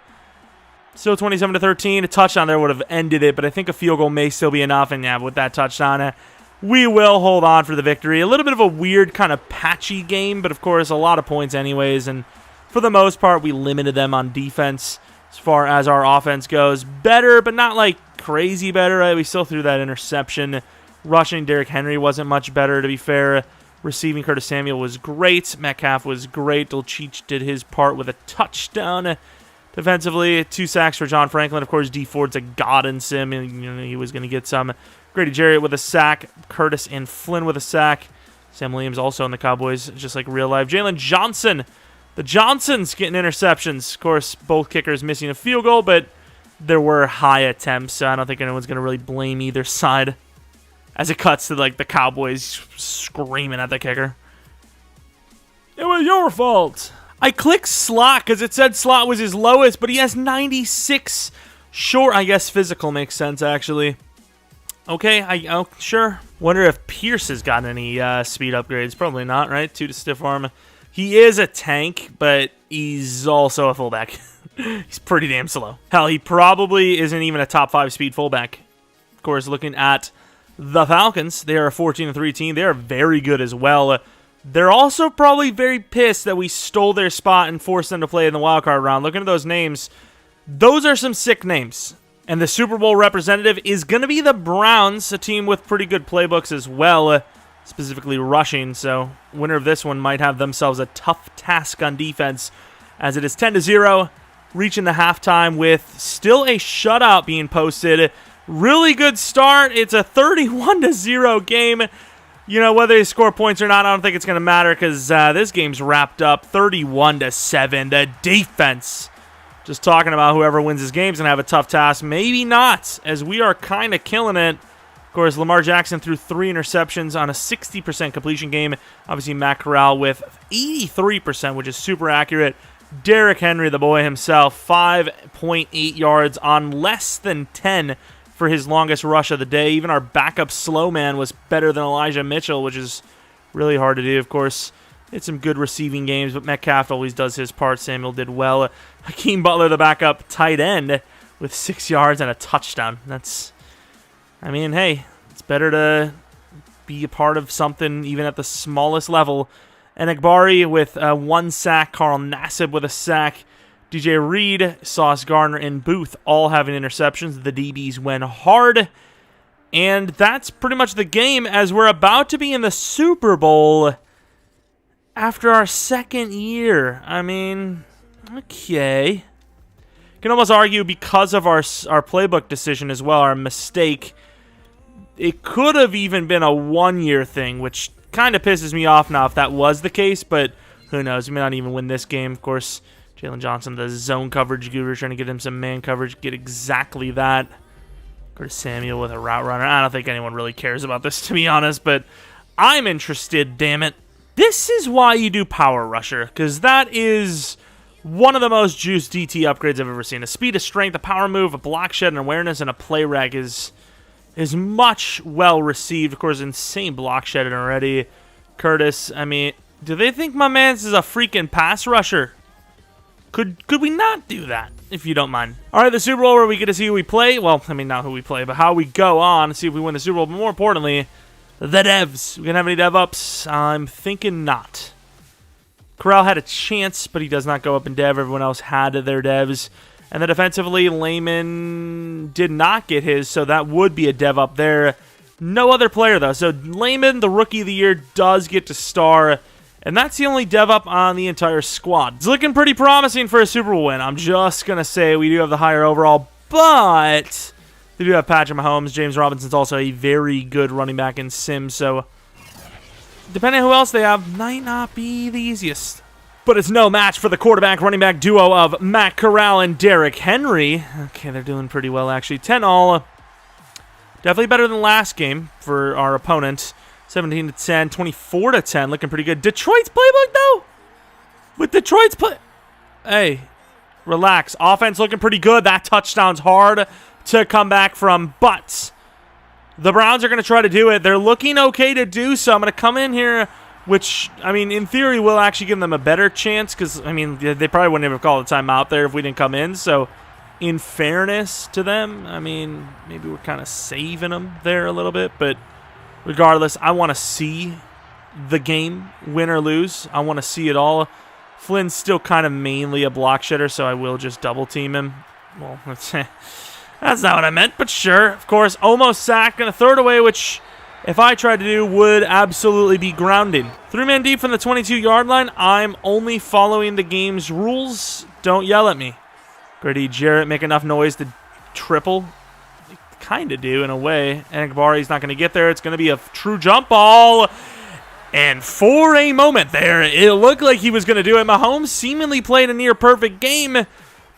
Still 27-13. A touchdown there would have ended it, but I think a field goal may still be enough. And yeah, with that touchdown, we will hold on for the victory. A little bit of a weird kind of patchy game, but of course a lot of points anyways. And for the most part, we limited them on defense as far as our offense goes. Better, but not like crazy better, right? We still threw that interception. Rushing Derrick Henry wasn't much better, to be fair. Receiving Curtis Samuel was great. Metcalf was great. Dulcich did his part with a touchdown. Defensively, 2 sacks for John Franklin. Of course, D Ford's a god in sim, and he was going to get some. Grady Jarrett with a sack. Curtis and Flynn with a sack. Sam Williams also in the Cowboys, just like real life. Jalen Johnson. The Johnsons getting interceptions. Of course, both kickers missing a field goal, but there were high attempts, so I don't think anyone's going to really blame either side. As it cuts to the Cowboys screaming at the kicker. It was your fault. I clicked slot because it said slot was his lowest, but he has 96 short. I guess physical makes sense, actually. Okay, sure. Wonder if Pierce has gotten any speed upgrades. Probably not, right? 2 to stiff arm. He is a tank, but he's also a fullback. He's pretty damn slow. Hell, he probably isn't even a top 5 speed fullback. Of course, looking at the Falcons, they are a 14-3 team. They are very good as well. They're also probably very pissed that we stole their spot and forced them to play in the wildcard round. Looking at those names, those are some sick names. And the Super Bowl representative is going to be the Browns, a team with pretty good playbooks as well, specifically rushing. So winner of this one might have themselves a tough task on defense, as it is 10-0, reaching the halftime with still a shutout being posted. Really good start. It's a 31-0 game. Whether they score points or not, I don't think it's going to matter because this game's wrapped up 31-7. The defense, just talking about whoever wins this game is going to have a tough task. Maybe not, as we are kind of killing it. Of course, Lamar Jackson threw 3 interceptions on a 60% completion game. Obviously, Matt Corral with 83%, which is super accurate. Derrick Henry, the boy himself, 5.8 yards on less than 10 for his longest rush of the day. Even our backup slow man was better than Elijah Mitchell, which is really hard to do. Of course, it's some good receiving games, but Metcalf always does his part. Samuel did well. Hakeem Butler, the backup tight end, with 6 yards and a touchdown. Hey, it's better to be a part of something even at the smallest level. And Akbari with 1 sack, Carl Nassib with a sack, DJ Reed, Sauce Gardner, and Booth all having interceptions. The DBs went hard. And that's pretty much the game, as we're about to be in the Super Bowl after our 2nd year. I mean, okay. You can almost argue because of our playbook decision as well, our mistake, it could have even been a 1-year thing, which kind of pisses me off now if that was the case, but who knows? We may not even win this game. Of course, Jalen Johnson, the zone coverage guru, trying to get him some man coverage, get exactly that. Curtis Samuel with a route runner. I don't think anyone really cares about this, to be honest, but I'm interested, damn it. This is why you do Power Rusher, because that is one of the most juiced DT upgrades I've ever seen. A speed, a strength, a power move, a block shed, an awareness, and a play rag is much well received. Of course, insane block shedding already. Curtis, I mean, do they think my man's is a freaking pass rusher? Could we not do that, if you don't mind? All right, the Super Bowl where we get to see who we play. Well, I mean, not who we play, but how we go on to see if we win the Super Bowl. But more importantly, the devs. We gonna have any dev ups? I'm thinking not. Corral had a chance, but he does not go up in dev. Everyone else had their devs. And then defensively, Lehman did not get his, so that would be a dev up there. No other player, though. So Lehman, the Rookie of the Year, does get to star. And that's the only dev up on the entire squad. It's looking pretty promising for a Super Bowl win. I'm just going to say we do have the higher overall, but they do have Patrick Mahomes. James Robinson's also a very good running back in Sims, so depending on who else they have, might not be the easiest. But it's no match for the quarterback-running back duo of Matt Corral and Derrick Henry. Okay, they're doing pretty well, actually. 10-all. Definitely better than last game for our opponent. 17-10, 24-10, looking pretty good. Detroit's playbook, though? With Detroit's play... Hey, relax. Offense looking pretty good. That touchdown's hard to come back from, but the Browns are going to try to do it. They're looking okay to do so. I'm going to come in here, which, I mean, in theory, will actually give them a better chance because, I mean, they probably wouldn't have called a timeout there if we didn't come in. So, in fairness to them, I mean, maybe we're kind of saving them there a little bit, but regardless, I want to see the game, win or lose. I want to see it all. Flynn's still kind of mainly a block shedder, so I will just double team him. Well, that's not what I meant, but sure. Of course, almost sacked. Going to throw it away, which, if I tried to do, would absolutely be grounding. 3-man deep from the 22-yard line. I'm only following the game's rules. Don't yell at me. Grady Jarrett make enough noise to triple. Kind of do in a way. And Akbari's not going to get there. It's going to be a true jump ball. And for a moment there, it looked like he was going to do it. Mahomes seemingly played a near perfect game,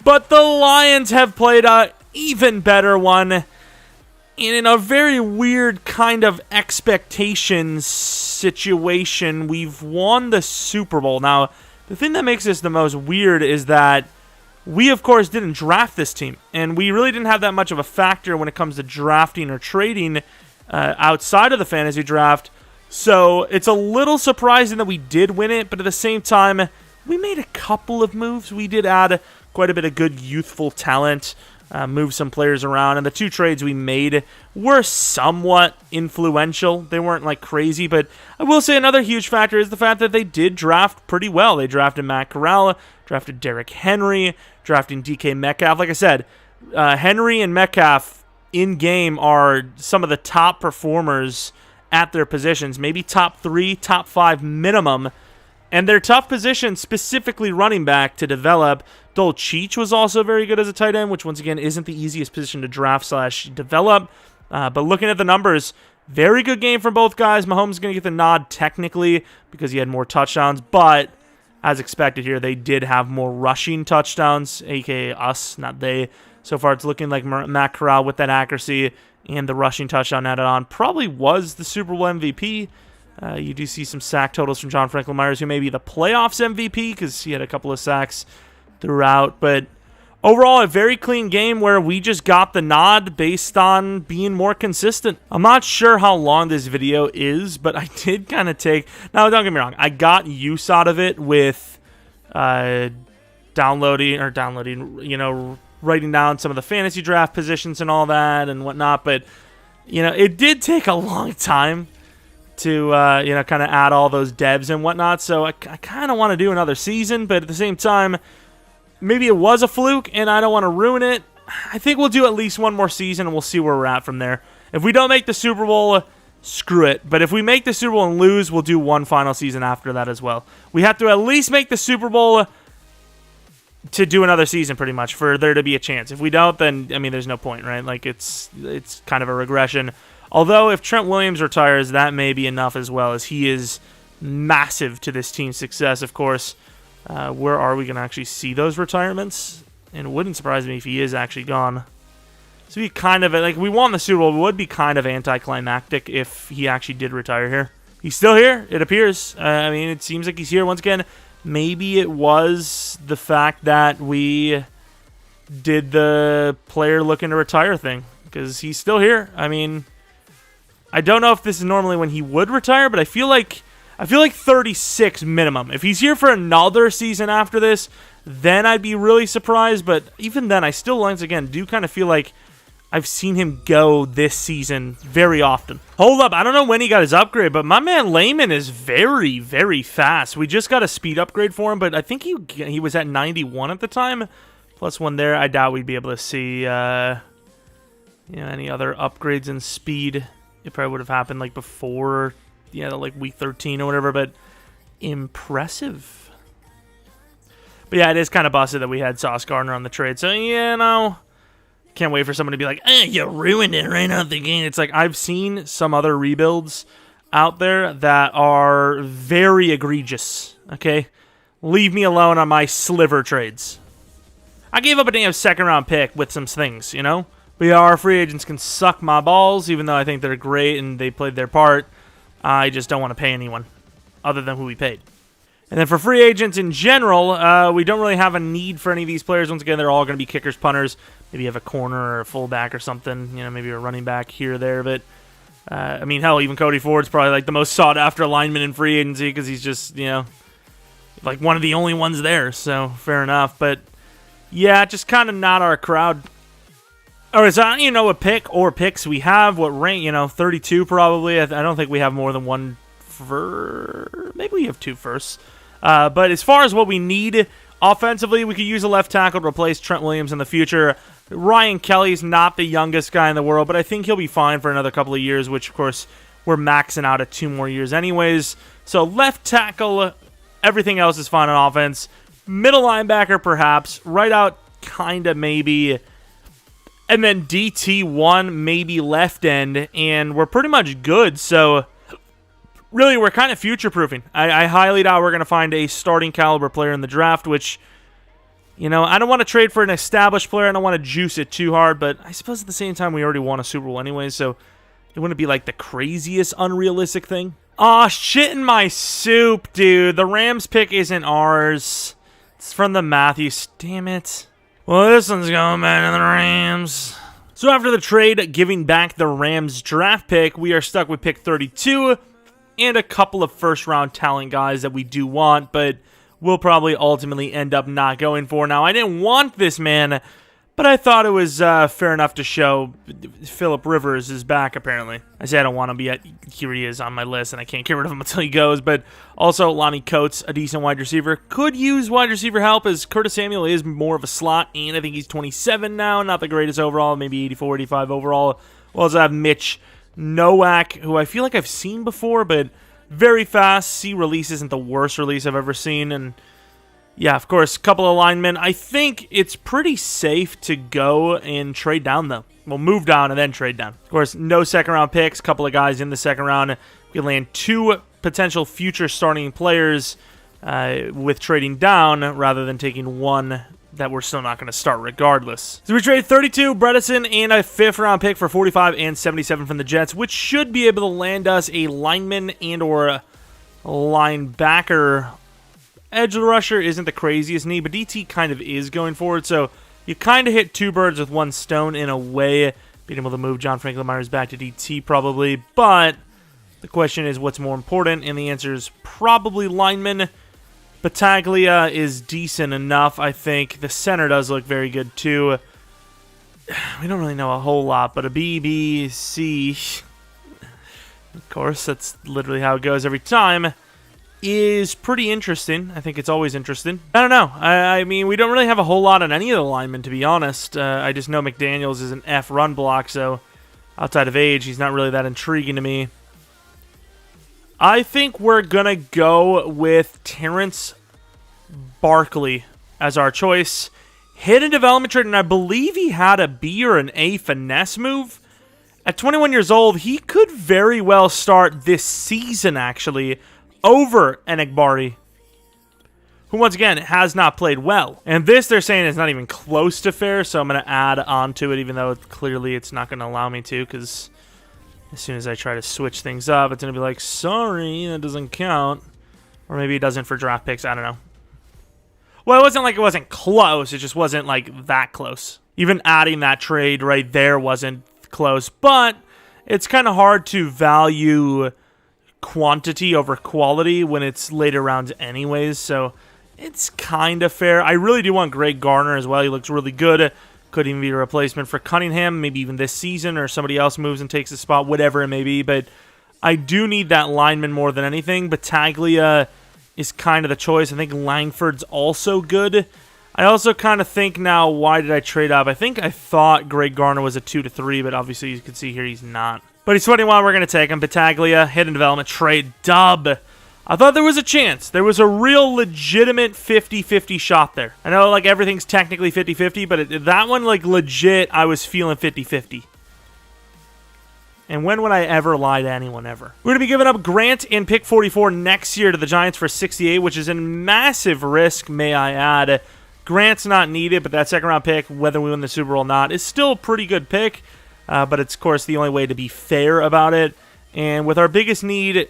but the Lions have played a even better one. And in a very weird kind of expectations situation, we've won the Super Bowl. Now, the thing that makes this the most weird is that we, of course, didn't draft this team, and we really didn't have that much of a factor when it comes to drafting or trading outside of the fantasy draft. So it's a little surprising that we did win it, but at the same time, we made a couple of moves. We did add quite a bit of good youthful talent, move some players around, and the 2 trades we made were somewhat influential. They weren't like crazy, but I will say another huge factor is the fact that they did draft pretty well. They drafted Matt Corral, drafted Derrick Henry, drafting DK Metcalf. Like I said, Henry and Metcalf in-game are some of the top performers at their positions, maybe top 3, top 5 minimum. And their tough position, specifically running back, to develop. Dole Cheech was also very good as a tight end, which once again isn't the easiest position to draft/develop. But looking at the numbers, very good game from both guys. Mahomes is going to get the nod technically because he had more touchdowns, but as expected here, they did have more rushing touchdowns, aka us, not they. So far, it's looking like Matt Corral with that accuracy and the rushing touchdown added on probably was the Super Bowl MVP. You do see some sack totals from John Franklin Myers, who may be the playoffs MVP because he had a couple of sacks throughout. But overall, a very clean game where we just got the nod based on being more consistent. I'm not sure how long this video is, but I did kind of take... Now, don't get me wrong. I got use out of it with downloading, you know, writing down some of the fantasy draft positions and all that and whatnot. But, you know, it did take a long time to you know, kind of add all those devs and whatnot. So I kind of want to do another season, but at the same time, maybe it was a fluke, and I don't want to ruin it. I think we'll do at least one more season, and we'll see where we're at from there. If we don't make the Super Bowl, screw it. But if we make the Super Bowl and lose, we'll do one final season after that as well. We have to at least make the Super Bowl to do another season, pretty much, for there to be a chance. If we don't, then, I mean, there's no point, right? Like, it's kind of a regression. Although, if Trent Williams retires, that may be enough as well, as he is massive to this team's success, of course. Where are we going to actually see those retirements? And it wouldn't surprise me if he is actually gone. So be kind of, like, we won the Super Bowl, it would be kind of anticlimactic if he actually did retire here. He's still here, it appears. I mean, it seems like he's here once again. Maybe it was the fact that we did the player looking to retire thing, because he's still here. I mean, I don't know if this is normally when he would retire, but I feel like 36 minimum. If he's here for another season after this, then I'd be really surprised. But even then, I still, once again, do kind of feel like I've seen him go this season very often. Hold up, I don't know when he got his upgrade, but my man Layman is very, very fast. We just got a speed upgrade for him, but I think he was at 91 at the time. Plus one there. I doubt we'd be able to see you know, any other upgrades in speed. It probably would have happened like before, yeah, like week 13 or whatever, but impressive. But yeah, it is kind of busted that we had Sauce Gardner on the trade. So, you know, can't wait for someone to be like, you ruined it right out the gate. It's like, I've seen some other rebuilds out there that are very egregious, okay? Leave me alone on my sliver trades. I gave up a damn second-round pick with some things, you know? But yeah, our free agents can suck my balls, even though I think they're great and they played their part. I just don't want to pay anyone other than who we paid. And then for free agents in general, we don't really have a need for any of these players. Once again, they're all going to be kickers, punters. Maybe you have a corner or a fullback or something. You know, maybe a running back here or there. But, I mean, hell, even Cody Ford's probably like the most sought-after lineman in free agency because he's just, you know, like one of the only ones there. So, fair enough. But, yeah, just kind of not our crowd. All right, so you know what pick or picks we have. What rank, you know, 32 probably. I don't think we have more than one maybe we have two firsts. But as far as what we need offensively, we could use a left tackle to replace Trent Williams in the future. Ryan Kelly's not the youngest guy in the world, but I think he'll be fine for another couple of years, which, of course, we're maxing out at 2 more years anyways. So left tackle, everything else is fine on offense. Middle linebacker, perhaps. Right out, kind of maybe. And then DT1, maybe left end, and we're pretty much good. So really, we're kind of future-proofing. I highly doubt we're going to find a starting caliber player in the draft, which, you know, I don't want to trade for an established player. I don't want to juice it too hard, but I suppose at the same time, we already won a Super Bowl anyway, so it wouldn't be like the craziest unrealistic thing. Aw, shit in my soup, dude. The Rams pick isn't ours. It's from the Matthews. Damn it. Well, this one's going back to the Rams. So after the trade, giving back the Rams draft pick, we are stuck with pick 32 and a couple of first-round talent guys that we do want, but we'll probably ultimately end up not going for. Now, I didn't want this man, but I thought it was fair enough to show Phillip Rivers is back, apparently. I say I don't want him, but yet here he is on my list, and I can't get rid of him until he goes. But also, Lonnie Coates, a decent wide receiver. Could use wide receiver help, as Curtis Samuel is more of a slot, and I think he's 27 now. Not the greatest overall, maybe 84, 85 overall. We'll also have Mitch Nowak, who I feel like I've seen before, but very fast. C release isn't the worst release I've ever seen, and yeah, of course, a couple of linemen. I think it's pretty safe to go and trade down, though. We'll move down and then trade down. Of course, no second-round picks. A couple of guys in the second round. We land 2 potential future starting players with trading down rather than taking one that we're still not going to start regardless. So we trade 32, Bredesen, and a 5th-round pick for 45 and 77 from the Jets, which should be able to land us a lineman and or a linebacker. Edge rusher isn't the craziest need, but DT kind of is going forward, so you kind of hit 2 birds with 1 stone in a way. Being able to move John Franklin Myers back to DT probably, but the question is what's more important, and the answer is probably lineman. Battaglia is decent enough, I think. The center does look very good, too. We don't really know a whole lot, but a BBC Of course, that's literally how it goes every time. Is pretty interesting. I think it's always interesting. I don't know. I mean, we don't really have a whole lot on any of the linemen, to be honest. I just know McDaniels is an F run block, so outside of age, he's not really that intriguing to me. I think we're going to go with Terrence Barkley as our choice. Hidden development trait, and I believe he had a B or an A finesse move. At 21 years old, he could very well start this season, actually, over Enikbari, who, once again, has not played well. And this, they're saying, is not even close to fair, so I'm going to add on to it, even though clearly it's not going to allow me to, because as soon as I try to switch things up, it's going to be like, sorry, that doesn't count. Or maybe it doesn't for draft picks, I don't know. Well, it wasn't like it wasn't close, it just wasn't, like, that close. Even adding that trade right there wasn't close, but it's kind of hard to value quantity over quality when it's later rounds anyways, so it's kind of fair. I really do want Greg Garner as well. He looks really good. Could even be a replacement for Cunningham, maybe even this season, or somebody else moves and takes his spot, whatever it may be, but I do need that lineman more than anything. Battaglia is kind of the choice. I think Langford's also good. I also kind of think now, why did I trade up? I thought Greg Garner was a 2-3, but obviously you can see here he's not. But he's 21, we're going to take him. Battaglia, hidden development trade, dub. I thought there was a chance. There was a real legitimate 50-50 shot there. I know like everything's technically 50-50, but that one, like legit, I was feeling 50-50. And when would I ever lie to anyone ever? We're going to be giving up Grant in pick 44 next year to the Giants for 68, which is a massive risk, may I add. Grant's not needed, but that second round pick, whether we win the Super Bowl or not, is still a pretty good pick. But it's, of course, the only way to be fair about it. And with our biggest need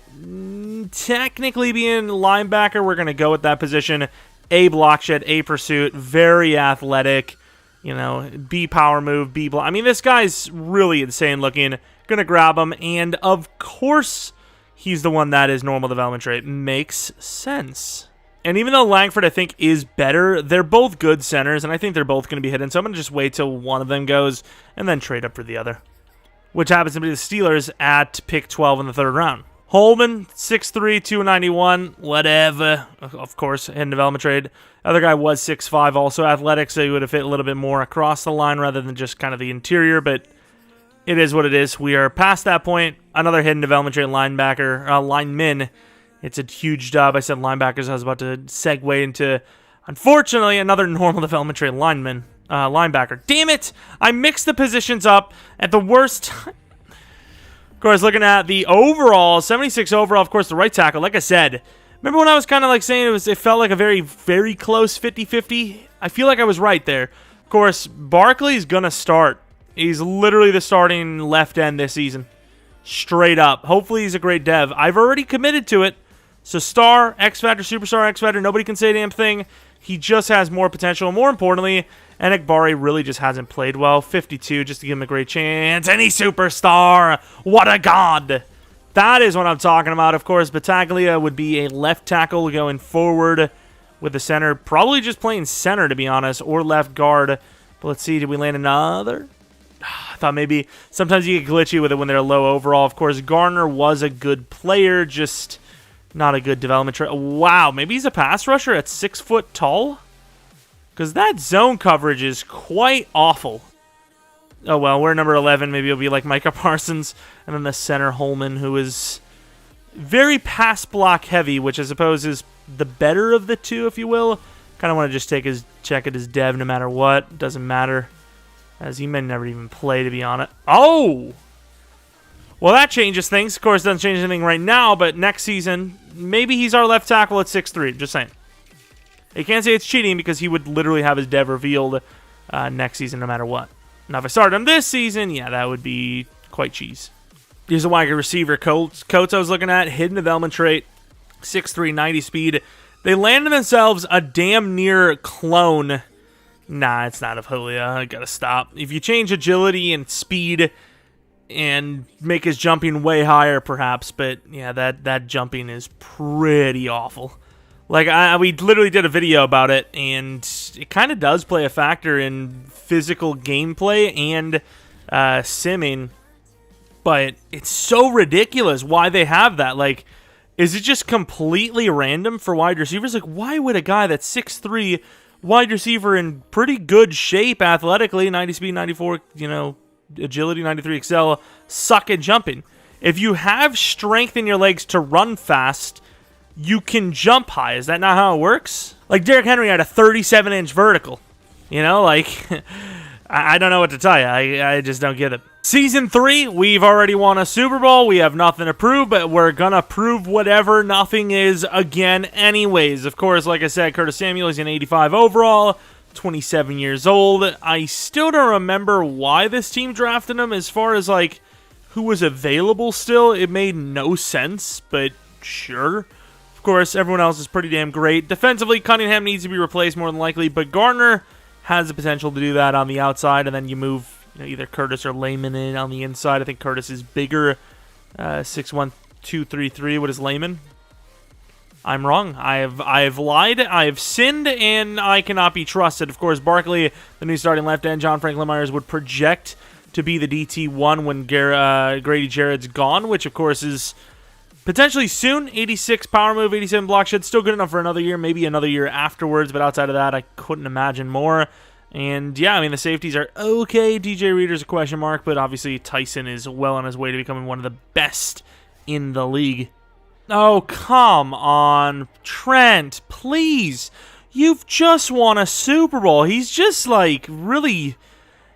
technically being linebacker, we're going to go with that position. A block shed, A pursuit, very athletic. You know, B power move, B block. I mean, this guy's really insane looking. Going to grab him. And, of course, he's the one that is normal development trait. Makes sense. And even though Langford, I think, is better, they're both good centers, and I think they're both going to be hidden. So I'm going to just wait till one of them goes and then trade up for the other, which happens to be the Steelers at pick 12 in the third round. Holman, 6'3", 291, whatever. Of course, hidden development trade. Other guy was 6'5", also athletic, so he would have fit a little bit more across the line rather than just kind of the interior, but it is what it is. We are past that point. Another hidden development trade lineman. It's a huge dub. I said linebackers. I was about to segue into, unfortunately, another normal development trait linebacker. Damn it! I mixed the positions up at the worst time. Of course, looking at the overall, 76 overall, of course, the right tackle. Like I said, remember when I was kind of like saying it felt like a very, very close 50-50? I feel like I was right there. Of course, Barkley's going to start. He's literally the starting left end this season. Straight up. Hopefully he's a great dev. I've already committed to it. So star, X Factor, superstar, X Factor, nobody can say a damn thing. He just has more potential. More importantly, Enikbari really just hasn't played well. 52, just to give him a great chance. And he's superstar. What a god. That is what I'm talking about. Of course, Battaglia would be a left tackle going forward with the center. Probably just playing center, to be honest, or left guard. But let's see, did we land another? I thought maybe sometimes you get glitchy with it when they're low overall. Of course, Garner was a good player, just not a good development trait. Wow, maybe he's a pass rusher at 6 foot tall? Because that zone coverage is quite awful. Oh, well, we're number 11. Maybe it'll be like Micah Parsons. And then the center, Holman, who is very pass block heavy, which I suppose is the better of the two, if you will. Kind of want to just take his check at his dev no matter what. Doesn't matter, as he may never even play, to be honest. Oh! Well, that changes things. Of course, it doesn't change anything right now, but next season, maybe he's our left tackle at 6'3". Just saying. You can't say it's cheating because he would literally have his dev revealed next season no matter what. Now, if I started him this season, yeah, that would be quite cheese. Here's a wide receiver. Coates I was looking at. Hidden development trait. 6'3", 90 speed. They landed themselves a damn near clone. Nah, it's not of Julia. I gotta stop. If you change agility and speed and make his jumping way higher, perhaps, but yeah, that jumping is pretty awful. Like, we literally did a video about it, and it kind of does play a factor in physical gameplay and simming. but it's so ridiculous why they have that. Like, is it just completely random for wide receivers? Like, why would a guy that's 6'3", wide receiver in pretty good shape athletically, 90 speed, 94, agility, 93 excel, suck at jumping? If you have strength in your legs to run fast, you can jump high. Is that not how it works? Like, Derrick Henry had a 37-inch vertical. I don't know what to tell you. I just don't get it. Season 3, we've already won a Super Bowl. We have nothing to prove, but we're going to prove whatever nothing is again anyways. Of course, like I said, Curtis Samuel is an 85 overall, 27 years old. I still don't remember why this team drafted him as far as, like, who was available still. It made no sense, but sure. Of course, everyone else is pretty damn great. Defensively, Cunningham needs to be replaced more than likely, but Gardner has the potential to do that on the outside, and then you move either Curtis or Lehman in on the inside. I think Curtis is bigger, 6'1", 233. What is Lehman? I'm wrong. I have lied. I have sinned, and I cannot be trusted. Of course, Barkley, the new starting left end, John Franklin Myers would project to be the DT1 when Grady Jarrett's gone, which, of course, is potentially soon. 86 power move, 87 block shed. Still good enough for another year, maybe another year afterwards, but outside of that, I couldn't imagine more. And yeah, I mean, the safeties are okay. DJ Reader's a question mark, but obviously Tyson is well on his way to becoming one of the best in the league. Oh, come on, Trent, please. You've just won a Super Bowl. He's just like really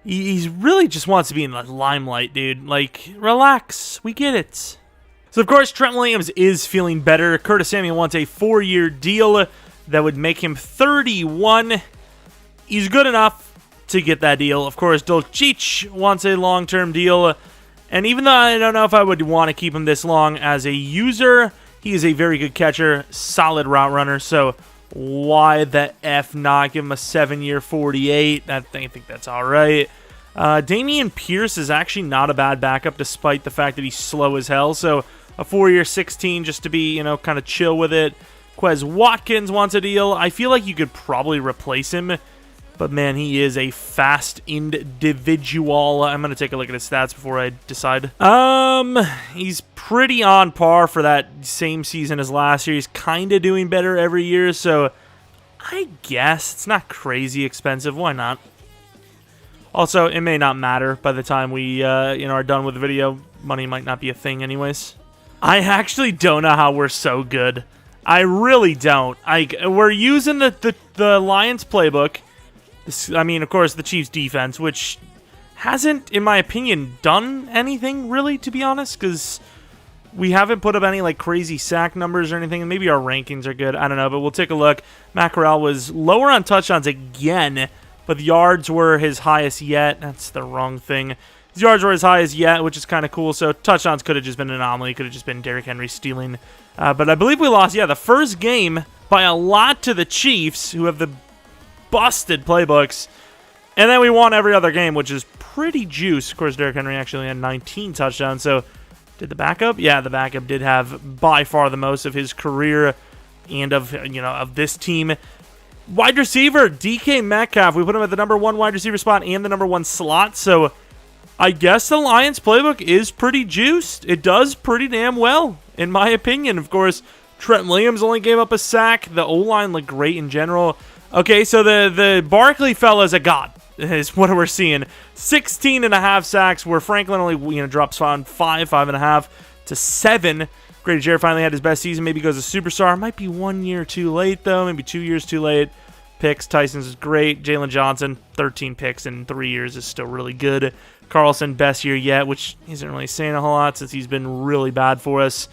just wants to be in the limelight, dude. Like, relax. We get it. So, of course, Trent Williams is feeling better. Curtis Samuel wants a 4-year deal that would make him 31. He's good enough to get that deal. Of course, Dolcic wants a long-term deal. And even though I don't know if I would want to keep him this long as a user, he is a very good catcher, solid route runner. So why the F not give him a 7-year 48? I think that's all right. Dameon Pierce is actually not a bad backup despite the fact that he's slow as hell. So a 4-year 16 just to be, kind of chill with it. Quez Watkins wants a deal. I feel like you could probably replace him. But, man, he is a fast individual. I'm going to take a look at his stats before I decide. He's pretty on par for that same season as last year. He's kind of doing better every year, so I guess it's not crazy expensive. Why not? Also, it may not matter by the time we are done with the video. Money might not be a thing anyways. I actually don't know how we're so good. I really don't. We're using the Lions playbook. I mean, of course, the Chiefs' defense, which hasn't, in my opinion, done anything, really, to be honest, because we haven't put up any, like, crazy sack numbers or anything, and maybe our rankings are good. I don't know, but we'll take a look. Matt Corral was lower on touchdowns again, but the yards were his highest yet. That's the wrong thing. His yards were his highest yet, which is kind of cool, so touchdowns could have just been an anomaly. Could have just been Derrick Henry stealing. But I believe we lost, the first game by a lot to the Chiefs, who have the busted playbooks, and then we won every other game, which is pretty juice. Of course, Derrick Henry actually had 19 touchdowns, so did the backup? Yeah, the backup did have by far the most of his career and of this team. Wide receiver, DK Metcalf, we put him at the number 1 wide receiver spot and the number 1 slot, so I guess the Lions playbook is pretty juiced. It does pretty damn well, in my opinion. Of course, Trent Williams only gave up a sack. The O-line looked great in general. Okay, so the Barkley fella's a god, is what we're seeing. 16.5 sacks, where Franklin only drops on 5.5 to 7. Grady Jarrett finally had his best season. Maybe goes a superstar. Might be 1 year too late, though. Maybe 2 years too late. Picks, Tyson's is great. Jalen Johnson, 13 picks in 3 years is still really good. Carlson, best year yet, which isn't really saying a whole lot since he's been really bad for us.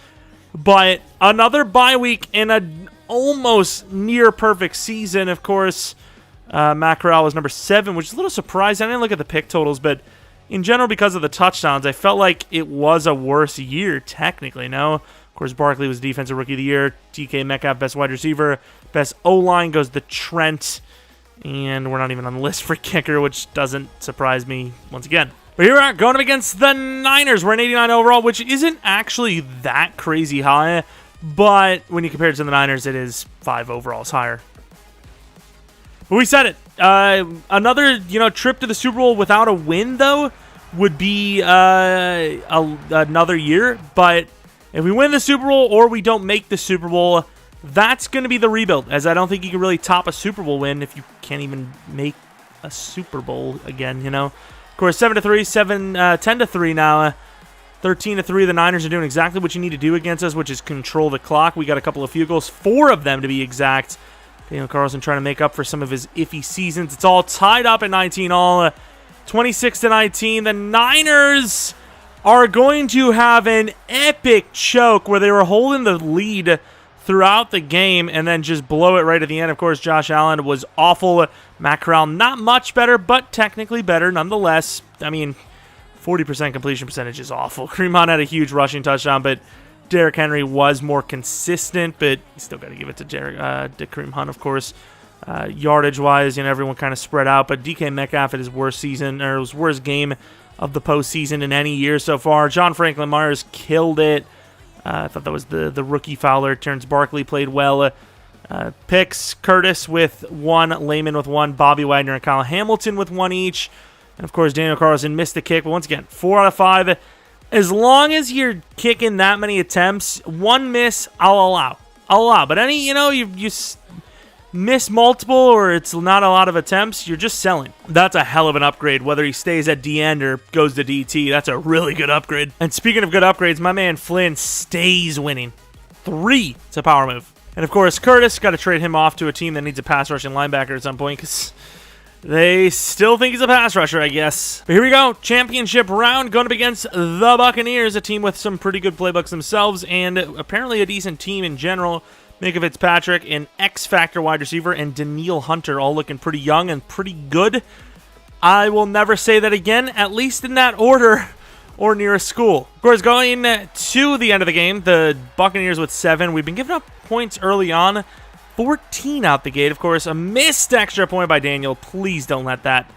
But another bye week and a almost near perfect season, of course. Matt Corral was number 7, which is a little surprising. I didn't look at the pick totals, but in general, because of the touchdowns, I felt like it was a worse year, technically, no? Of course, Barkley was Defensive Rookie of the Year. DK Metcalf, best wide receiver. Best O-line goes to Trent. And we're not even on the list for kicker, which doesn't surprise me once again. But here we are, going up against the Niners. We're an 89 overall, which isn't actually that crazy high. But when you compare it to the Niners, it is 5 overalls higher. But we said it. Another, trip to the Super Bowl without a win, though. would be another year. But if we win the Super Bowl or we don't make the Super Bowl, that's going to be the rebuild, as I don't think you can really top a Super Bowl win if you can't even make a Super Bowl again, you know. Of course, 7-3, 10-3 now. 13-3, the Niners are doing exactly what you need to do against us, which is control the clock. We got a couple of field goals, 4 of them to be exact. Daniel Carlson trying to make up for some of his iffy seasons. It's all tied up at 19 all. 26-19. The Niners are going to have an epic choke where they were holding the lead throughout the game and then just blow it right at the end. Of course, Josh Allen was awful. Matt Corral, not much better, but technically better nonetheless. I mean, 40% completion percentage is awful. Kareem Hunt had a huge rushing touchdown, but Derrick Henry was more consistent, but you still got to give it to Kareem Hunt, of course. Yardage-wise, you know, everyone kind of spread out, but DK Metcalf had his worst season, or his worst game of the postseason in any year so far. John Franklin Myers killed it. I thought that was the rookie Fowler. Terrence Barkley played well. Picks, Curtis with 1, Lehman with 1, Bobby Wagner and Kyle Hamilton with 1 each. And, of course, Daniel Carlson missed the kick. But once again, 4 out of 5. As long as you're kicking that many attempts, 1 miss, I'll allow. But any, you know, you miss multiple or it's not a lot of attempts, you're just selling. That's a hell of an upgrade, whether he stays at D-end or goes to DT. That's a really good upgrade. And speaking of good upgrades, my man Flynn stays winning. 3, it's a power move. And, of course, Curtis, got to trade him off to a team that needs a pass rushing linebacker at some point because they still think he's a pass rusher, I guess. But here we go. Championship round going up against the Buccaneers, a team with some pretty good playbooks themselves and apparently a decent team in general. Micah Fitzpatrick, an X-Factor wide receiver, and Danielle Hunter, all looking pretty young and pretty good. I will never say that again, at least in that order or near a school. Of course, going to the end of the game, the Buccaneers with 7. We've been giving up points early on. 14 out the gate. Of course, a missed extra point by Daniel. Please don't let that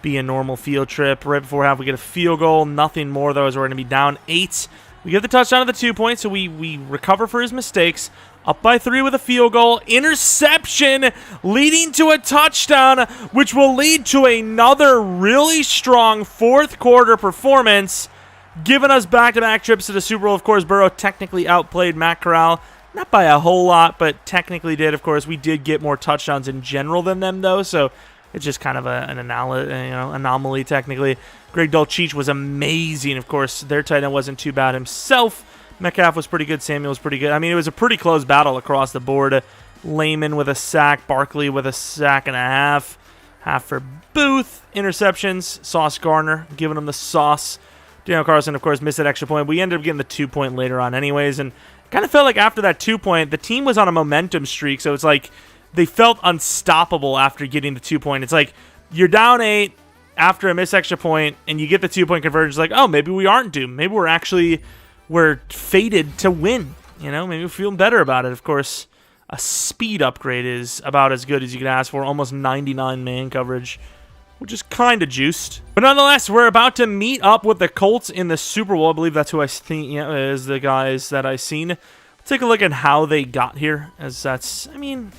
be a normal field trip. Right before half, we get a field goal. Nothing more, though, as we're going to be down 8. We get the touchdown of the 2 points, so we recover for his mistakes. Up by 3 with a field goal. Interception leading to a touchdown, which will lead to another really strong fourth quarter performance, giving us back-to-back trips to the Super Bowl. Of course, Burrow technically outplayed Matt Corral. Not by a whole lot, but technically did. Of course, we did get more touchdowns in general than them, though, so it's just kind of an anomaly, technically. Greg Dulcich was amazing. Of course, their tight end wasn't too bad himself. Metcalf was pretty good. Samuel was pretty good. I mean, it was a pretty close battle across the board. Lehman with a sack. Barkley with a sack and a half. Half for Booth. Interceptions. Sauce Gardner giving him the sauce. Daniel Carlson, of course, missed that extra point. We ended up getting the 2 point later on anyways. And kind of felt like after that 2 point, the team was on a momentum streak. So it's like they felt unstoppable after getting the 2 point. It's like you're down 8 after a missed extra point, and you get the 2 point conversion. It's like, oh, maybe we aren't doomed. Maybe we're fated to win. You know, maybe we're feeling better about it. Of course, a speed upgrade is about as good as you can ask for. Almost 99 man coverage, which is kind of juiced. But nonetheless, we're about to meet up with the Colts in the Super Bowl. I believe that's who I think is the guys that I've seen. Let's take a look at how they got here, as that's, I mean,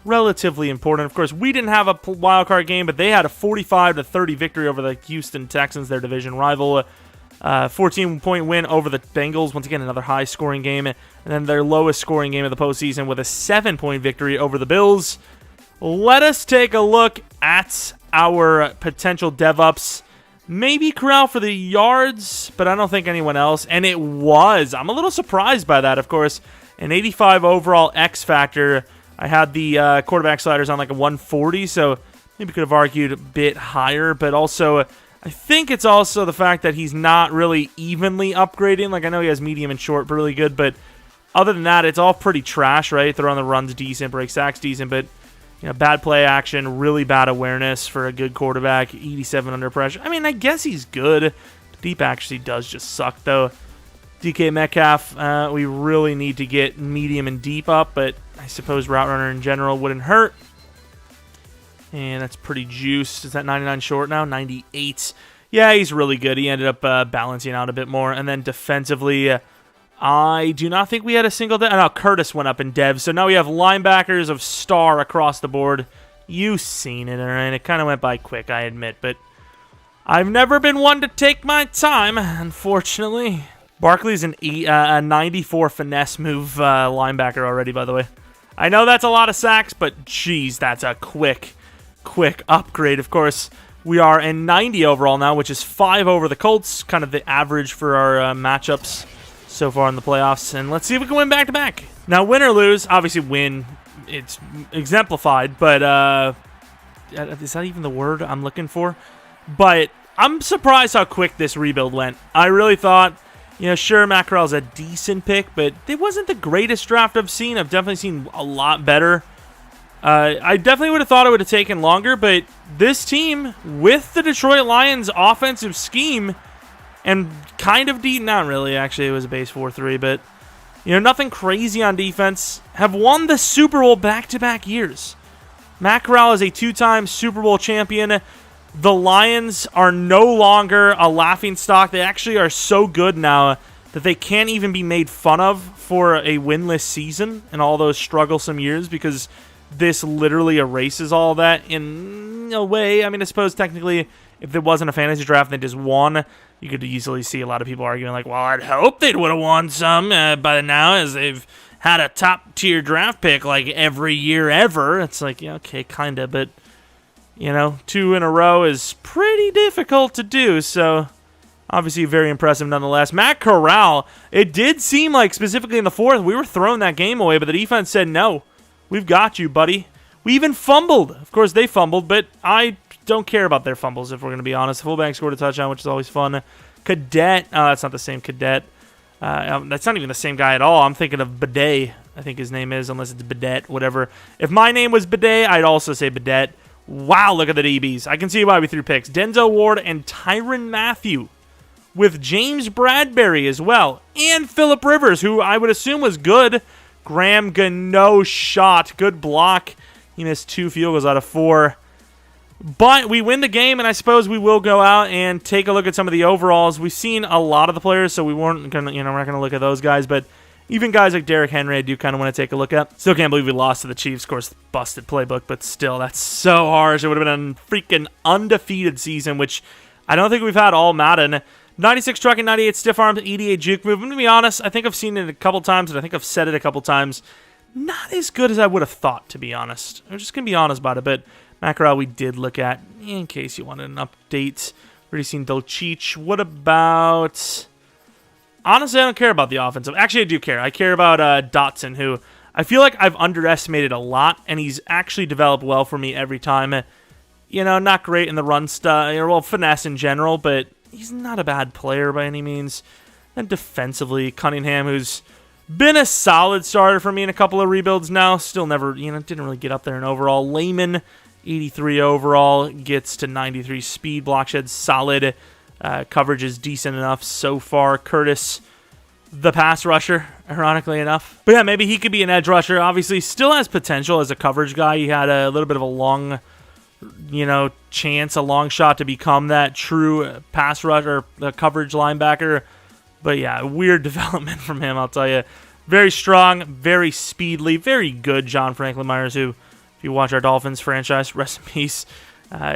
relatively important. Of course, we didn't have a wild card game, but they had a 45-30 victory over the Houston Texans, their division rival. 14-point win over the Bengals. Once again, another high-scoring game. And then their lowest-scoring game of the postseason with a 7-point victory over the Bills. Let us take a look at our potential dev-ups. Maybe Corral for the yards, but I don't think anyone else. And it was. I'm a little surprised by that, of course. An 85 overall X-Factor. I had the quarterback sliders on like a 140, so maybe could have argued a bit higher, but also I think it's also the fact that he's not really evenly upgrading. Like, I know he has medium and short, but really good. But other than that, it's all pretty trash, right? Throw on the runs decent, break sacks decent, but you know, bad play action, really bad awareness for a good quarterback. 87 under pressure. I mean, I guess he's good. Deep actually does just suck, though. DK Metcalf, we really need to get medium and deep up, but I suppose route runner in general wouldn't hurt. And that's pretty juiced. Is that 99 short now? 98. Yeah, he's really good. He ended up balancing out a bit more. And then defensively, I do not think we had a single... No, Curtis went up in dev. So now we have linebackers of star across the board. You've seen it, all right? It kind of went by quick, I admit. But I've never been one to take my time, unfortunately. Barkley's a 94 finesse move linebacker already, by the way. I know that's a lot of sacks, but geez, that's a quick upgrade. Of course, we are in 90 overall now, which is 5 over the Colts, kind of the average for our matchups so far in the playoffs. And let's see if we can win back-to-back. Now, win or lose, obviously win, it's exemplified, but is that even the word I'm looking for? But I'm surprised how quick this rebuild went. I really thought, sure, Mackerel's a decent pick, but it wasn't the greatest draft I've seen. I've definitely seen a lot better. I definitely would have thought it would have taken longer, but this team, with the Detroit Lions offensive scheme, and kind of deep, not really, actually, it was a base 4-3, but, nothing crazy on defense, have won the Super Bowl back-to-back years. Mackerel is a 2-time Super Bowl champion. The Lions are no longer a laughingstock. They actually are so good now that they can't even be made fun of for a winless season and all those strugglesome years, because this literally erases all that in a way. I mean, I suppose technically if there wasn't a fantasy draft and they just won, you could easily see a lot of people arguing like, well, I'd hope they would have won some by now, as they've had a top-tier draft pick like every year ever. It's like, yeah, okay, kind of, but 2 in a row is pretty difficult to do, so obviously very impressive nonetheless. Matt Corral, it did seem like specifically in the fourth, we were throwing that game away, but the defense said, no, we've got you, buddy. We even fumbled. Of course, they fumbled, but I don't care about their fumbles, if we're going to be honest. The fullback scored a touchdown, which is always fun. Cadet, that's not the same Cadet. That's not even the same guy at all. I'm thinking of Bidet, I think his name is, unless it's Bidet, whatever. If my name was Bidet, I'd also say Bidet. Wow, look at the DBs. I can see why we threw picks. Denzel Ward and Tyrann Mathieu, with James Bradbury as well, and Phillip Rivers, who I would assume was good. Graham Gano shot. Good block. He missed 2 field goals out of 4. But we win the game, and I suppose we will go out and take a look at some of the overalls. We've seen a lot of the players, so we weren't gonna, we're not gonna look at those guys, but even guys like Derrick Henry, I do kind of want to take a look at. Still can't believe we lost to the Chiefs. Of course, busted playbook, but still, that's so harsh. It would have been a freaking undefeated season, which I don't think we've had all Madden. 96 trucking, 98 stiff arm, 88 juke move. I'm going to be honest, I think I've seen it a couple times, and I think I've said it a couple times. Not as good as I would have thought, to be honest. I'm just going to be honest about it, but Mackerel we did look at, in case you wanted an update. Already seen Dolchich. What about... Honestly, I don't care about the offensive. Actually, I do care. I care about Dotson, who I feel like I've underestimated a lot, and he's actually developed well for me every time. Not great in the run stuff, well, finesse in general, but he's not a bad player by any means. And defensively, Cunningham, who's been a solid starter for me in a couple of rebuilds now, still never, didn't really get up there in overall. Layman, 83 overall, gets to 93 speed. Blockshed's solid. Coverage is decent enough so far. Curtis, the pass rusher, ironically enough. But yeah, maybe he could be an edge rusher. Obviously, still has potential as a coverage guy. He had a little bit of a long, chance, a long shot to become that true pass rusher, coverage linebacker. But yeah, weird development from him, I'll tell you. Very strong, very speedily, very good John Franklin Myers, who, if you watch our Dolphins franchise, rest in peace.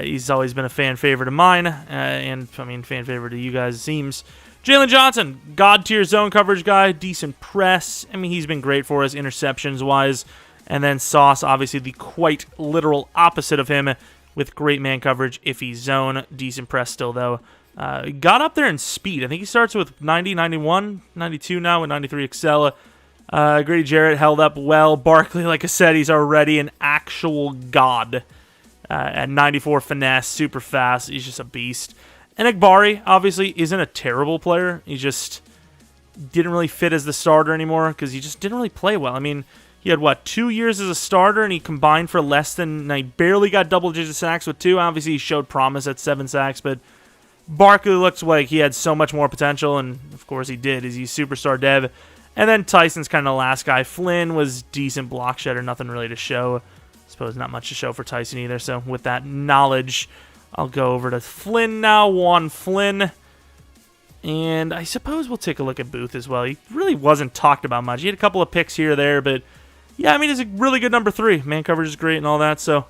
He's always been a fan favorite of mine, and I mean fan favorite of you guys, it seems. Jalen Johnson, god tier zone coverage guy, decent press. I mean, he's been great for us interceptions wise. And then Sauce, obviously the quite literal opposite of him, with great man coverage if he's zone. Decent press still though. Got up there in speed. I think he starts with 90, 91, 92 now with 93 Excel. Grady Jarrett held up well. Barkley, like I said, he's already an actual god. At 94 finesse, super fast. He's just a beast. And Egbari, obviously, isn't a terrible player. He just didn't really fit as the starter anymore because he just didn't really play well. I mean, he had, 2 years as a starter, and he combined for less than... he barely got double-digit sacks with 2. Obviously, he showed promise at 7 sacks, but Barkley looks like he had so much more potential, and of course he did. He's superstar dev. And then Tyson's kind of the last guy. Flynn was decent block shedder, nothing really to show. Suppose not much to show for Tyson either, so with that knowledge, I'll go over to Flynn now. Juan Flynn. And I suppose we'll take a look at Booth as well. He really wasn't talked about much. He had a couple of picks here or there, but yeah, I mean, he's a really good number 3. Man coverage is great and all that, so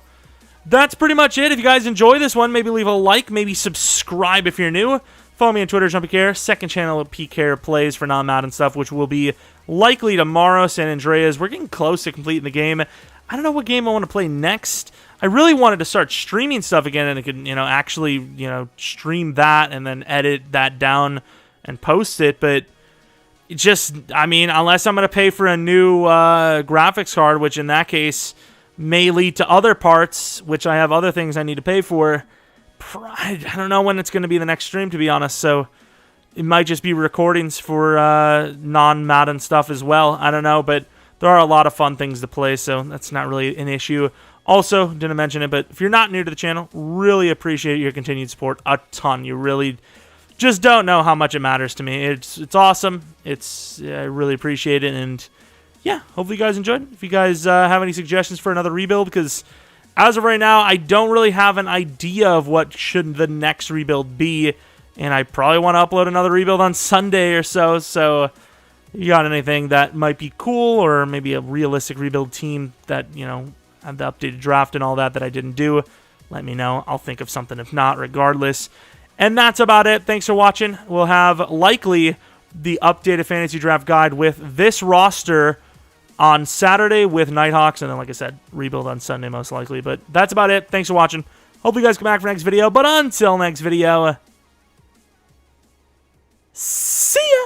that's pretty much it. If you guys enjoy this one, maybe leave a like, maybe subscribe if you're new. Follow me on Twitter, Jeromepkr. Second channel, PKR Plays for non-Madden stuff, which will be likely tomorrow. San Andreas. We're getting close to completing the game. I don't know what game I want to play next. I really wanted to start streaming stuff again, and I could, actually, stream that and then edit that down and post it. But it just, unless I'm going to pay for a new graphics card, which in that case may lead to other parts, which I have other things I need to pay for. I don't know when it's going to be the next stream, to be honest, so it might just be recordings for non-Madden stuff as well. I don't know, but there are a lot of fun things to play, so that's not really an issue. Also, didn't mention it, but if you're not new to the channel, really appreciate your continued support a ton. You really just don't know how much it matters to me. It's awesome. I really appreciate it, and yeah, hopefully you guys enjoyed. If you guys have any suggestions for another rebuild, because as of right now, I don't really have an idea of what should the next rebuild be, and I probably want to upload another rebuild on Sunday or so, so you got anything that might be cool, or maybe a realistic rebuild team that, have the updated draft and all that I didn't do, let me know. I'll think of something if not, regardless. And that's about it. Thanks for watching. We'll have likely the updated fantasy draft guide with this roster on Saturday with Nighthawks, and then, like I said, rebuild on Sunday most likely. But that's about it. Thanks for watching. Hope you guys come back for next video. But until next video,